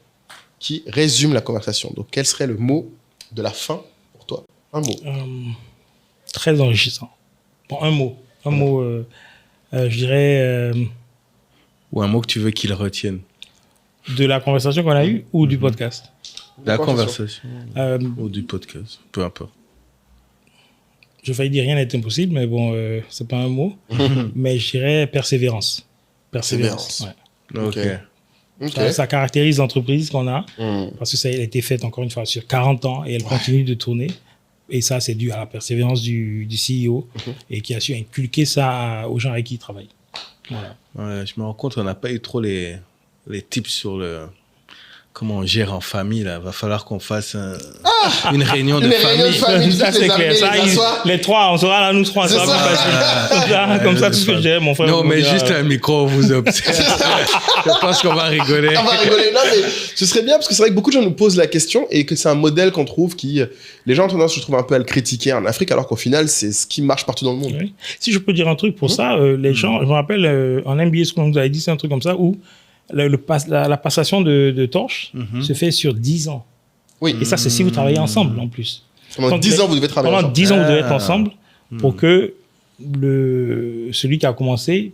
qui résume la conversation. Donc, quel serait le mot de la fin pour toi? Un mot. Très enrichissant. Bon, un mot, je dirais... Ou un mot que tu veux qu'il retienne. De la conversation qu'on a eue ou du podcast? De la conversation ou du podcast, peu importe. Je failli dire rien n'est impossible, mais bon, c'est pas un mot. Mais je dirais persévérance. Persévérance. Ouais. Ok. Ça caractérise l'entreprise qu'on a, parce que ça a été fait encore une fois sur 40 ans et elle continue de tourner. Et ça, c'est dû à la persévérance du CEO et qui a su inculquer ça aux gens avec qui il travaille. Voilà. Ouais, je me rends compte qu'on n'a pas eu trop les tips sur comment on gère en famille. Là. Va falloir qu'on fasse une réunion de famille. Ça, c'est clair. Les trois, on sera là, nous trois. Ça va plus facile. Comme ça, tout ce que j'ai, mon frère. Non, mais juste un micro, on vous observe. Je pense qu'on va rigoler. On va rigoler. Non, mais ce serait bien parce que c'est vrai que beaucoup de gens nous posent la question et que c'est un modèle qu'on trouve qui... Les gens ont tendance, je trouve, un peu à le critiquer en Afrique, alors qu'au final, c'est ce qui marche partout dans le monde. Oui. Si je peux dire un truc pour ça, les gens... Je me rappelle, en MBA, ce qu'on nous avait dit, c'est un truc comme ça où la passation de torche se fait sur 10 ans. Oui. Et ça, c'est si vous travaillez ensemble, en plus. Pendant 10 ans, vous devez travailler ensemble. Pendant 10 ans, vous devez être ensemble pour que celui qui a commencé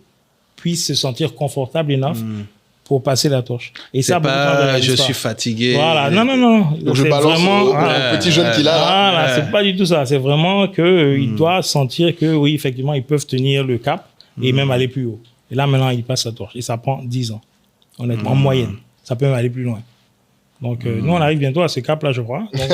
puisse se sentir confortable enough pour passer la torche. Et c'est ça, pas je suis fatigué. Voilà, non. Donc je balance vraiment, au petit jeune qu'il a. Voilà, c'est pas du tout ça. C'est vraiment qu'il doit sentir que, oui, effectivement, ils peuvent tenir le cap et même aller plus haut. Et là, maintenant, il passe la torche. Et ça prend 10 ans. Honnêtement, en moyenne. Ça peut même aller plus loin. Donc, nous, on arrive bientôt à ce cap-là, je crois. Donc,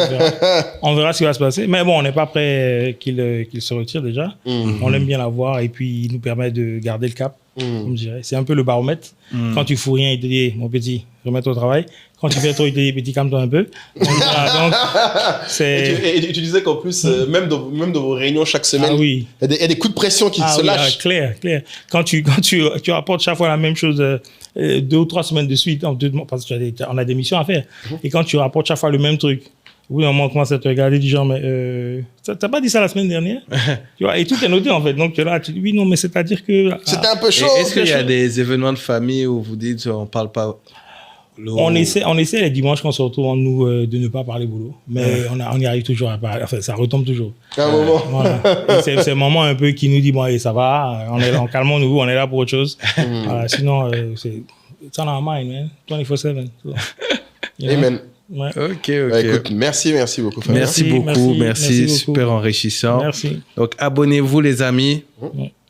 on verra ce qui va se passer. Mais bon, on n'est pas prêt qu'il se retire déjà. On aime bien l'avoir et puis il nous permet de garder le cap, comme je dirais. C'est un peu le baromètre. Quand tu fous rien, il te dit, mon petit, remets-toi au travail. Quand tu fais trop, il te dit, petit, calme-toi un peu. Donc, voilà, donc et tu disais qu'en plus, même dans vos réunions chaque semaine, il y a des coups de pression qui se lâchent. Clair. Quand tu rapportes chaque fois la même chose 2 ou 3 semaines de suite, parce qu'on a des missions à faire, et quand tu rapportes chaque fois le même truc, oui, on commence à te regarder du genre, mais t'as pas dit ça la semaine dernière? Tu vois, et tout est noté en fait. Donc là, tu dis, oui, non, mais c'est-à-dire que... C'était un peu chaud. Est-ce qu'il y a des événements de famille où vous dites, on parle pas... On essaie les dimanches quand on se retrouve en nous de ne pas parler boulot, mais on y arrive toujours à parler. Enfin, ça retombe toujours. À un moment. Voilà. C'est un moment un peu qui nous dit bon, allez, ça va, calmons-nous, on est là pour autre chose. Sinon, c'est it's on our mind, man, 24/7. So, Amen. Ouais. Ok. Bah, écoute, merci beaucoup. Fabien. Merci beaucoup. Super enrichissant. Merci. Donc, abonnez-vous, les amis,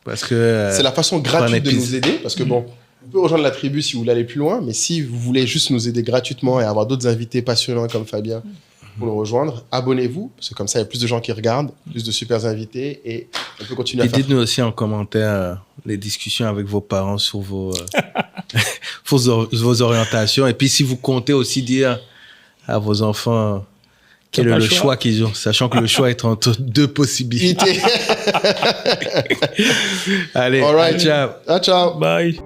parce que c'est la façon gratuite de nous aider, parce que bon. Vous pouvez rejoindre la tribu si vous voulez aller plus loin, mais si vous voulez juste nous aider gratuitement et avoir d'autres invités passionnants comme Fabien pour nous rejoindre, abonnez-vous, parce que comme ça, il y a plus de gens qui regardent, plus de super invités et on peut continuer à faire. Dites-nous aussi en commentaire les discussions avec vos parents sur vos orientations. Et puis, si vous comptez aussi dire à vos enfants quel est le choix qu'ils ont, sachant que le choix est entre 2 possibilités. Allez, all right. Ciao. Ciao. Bye.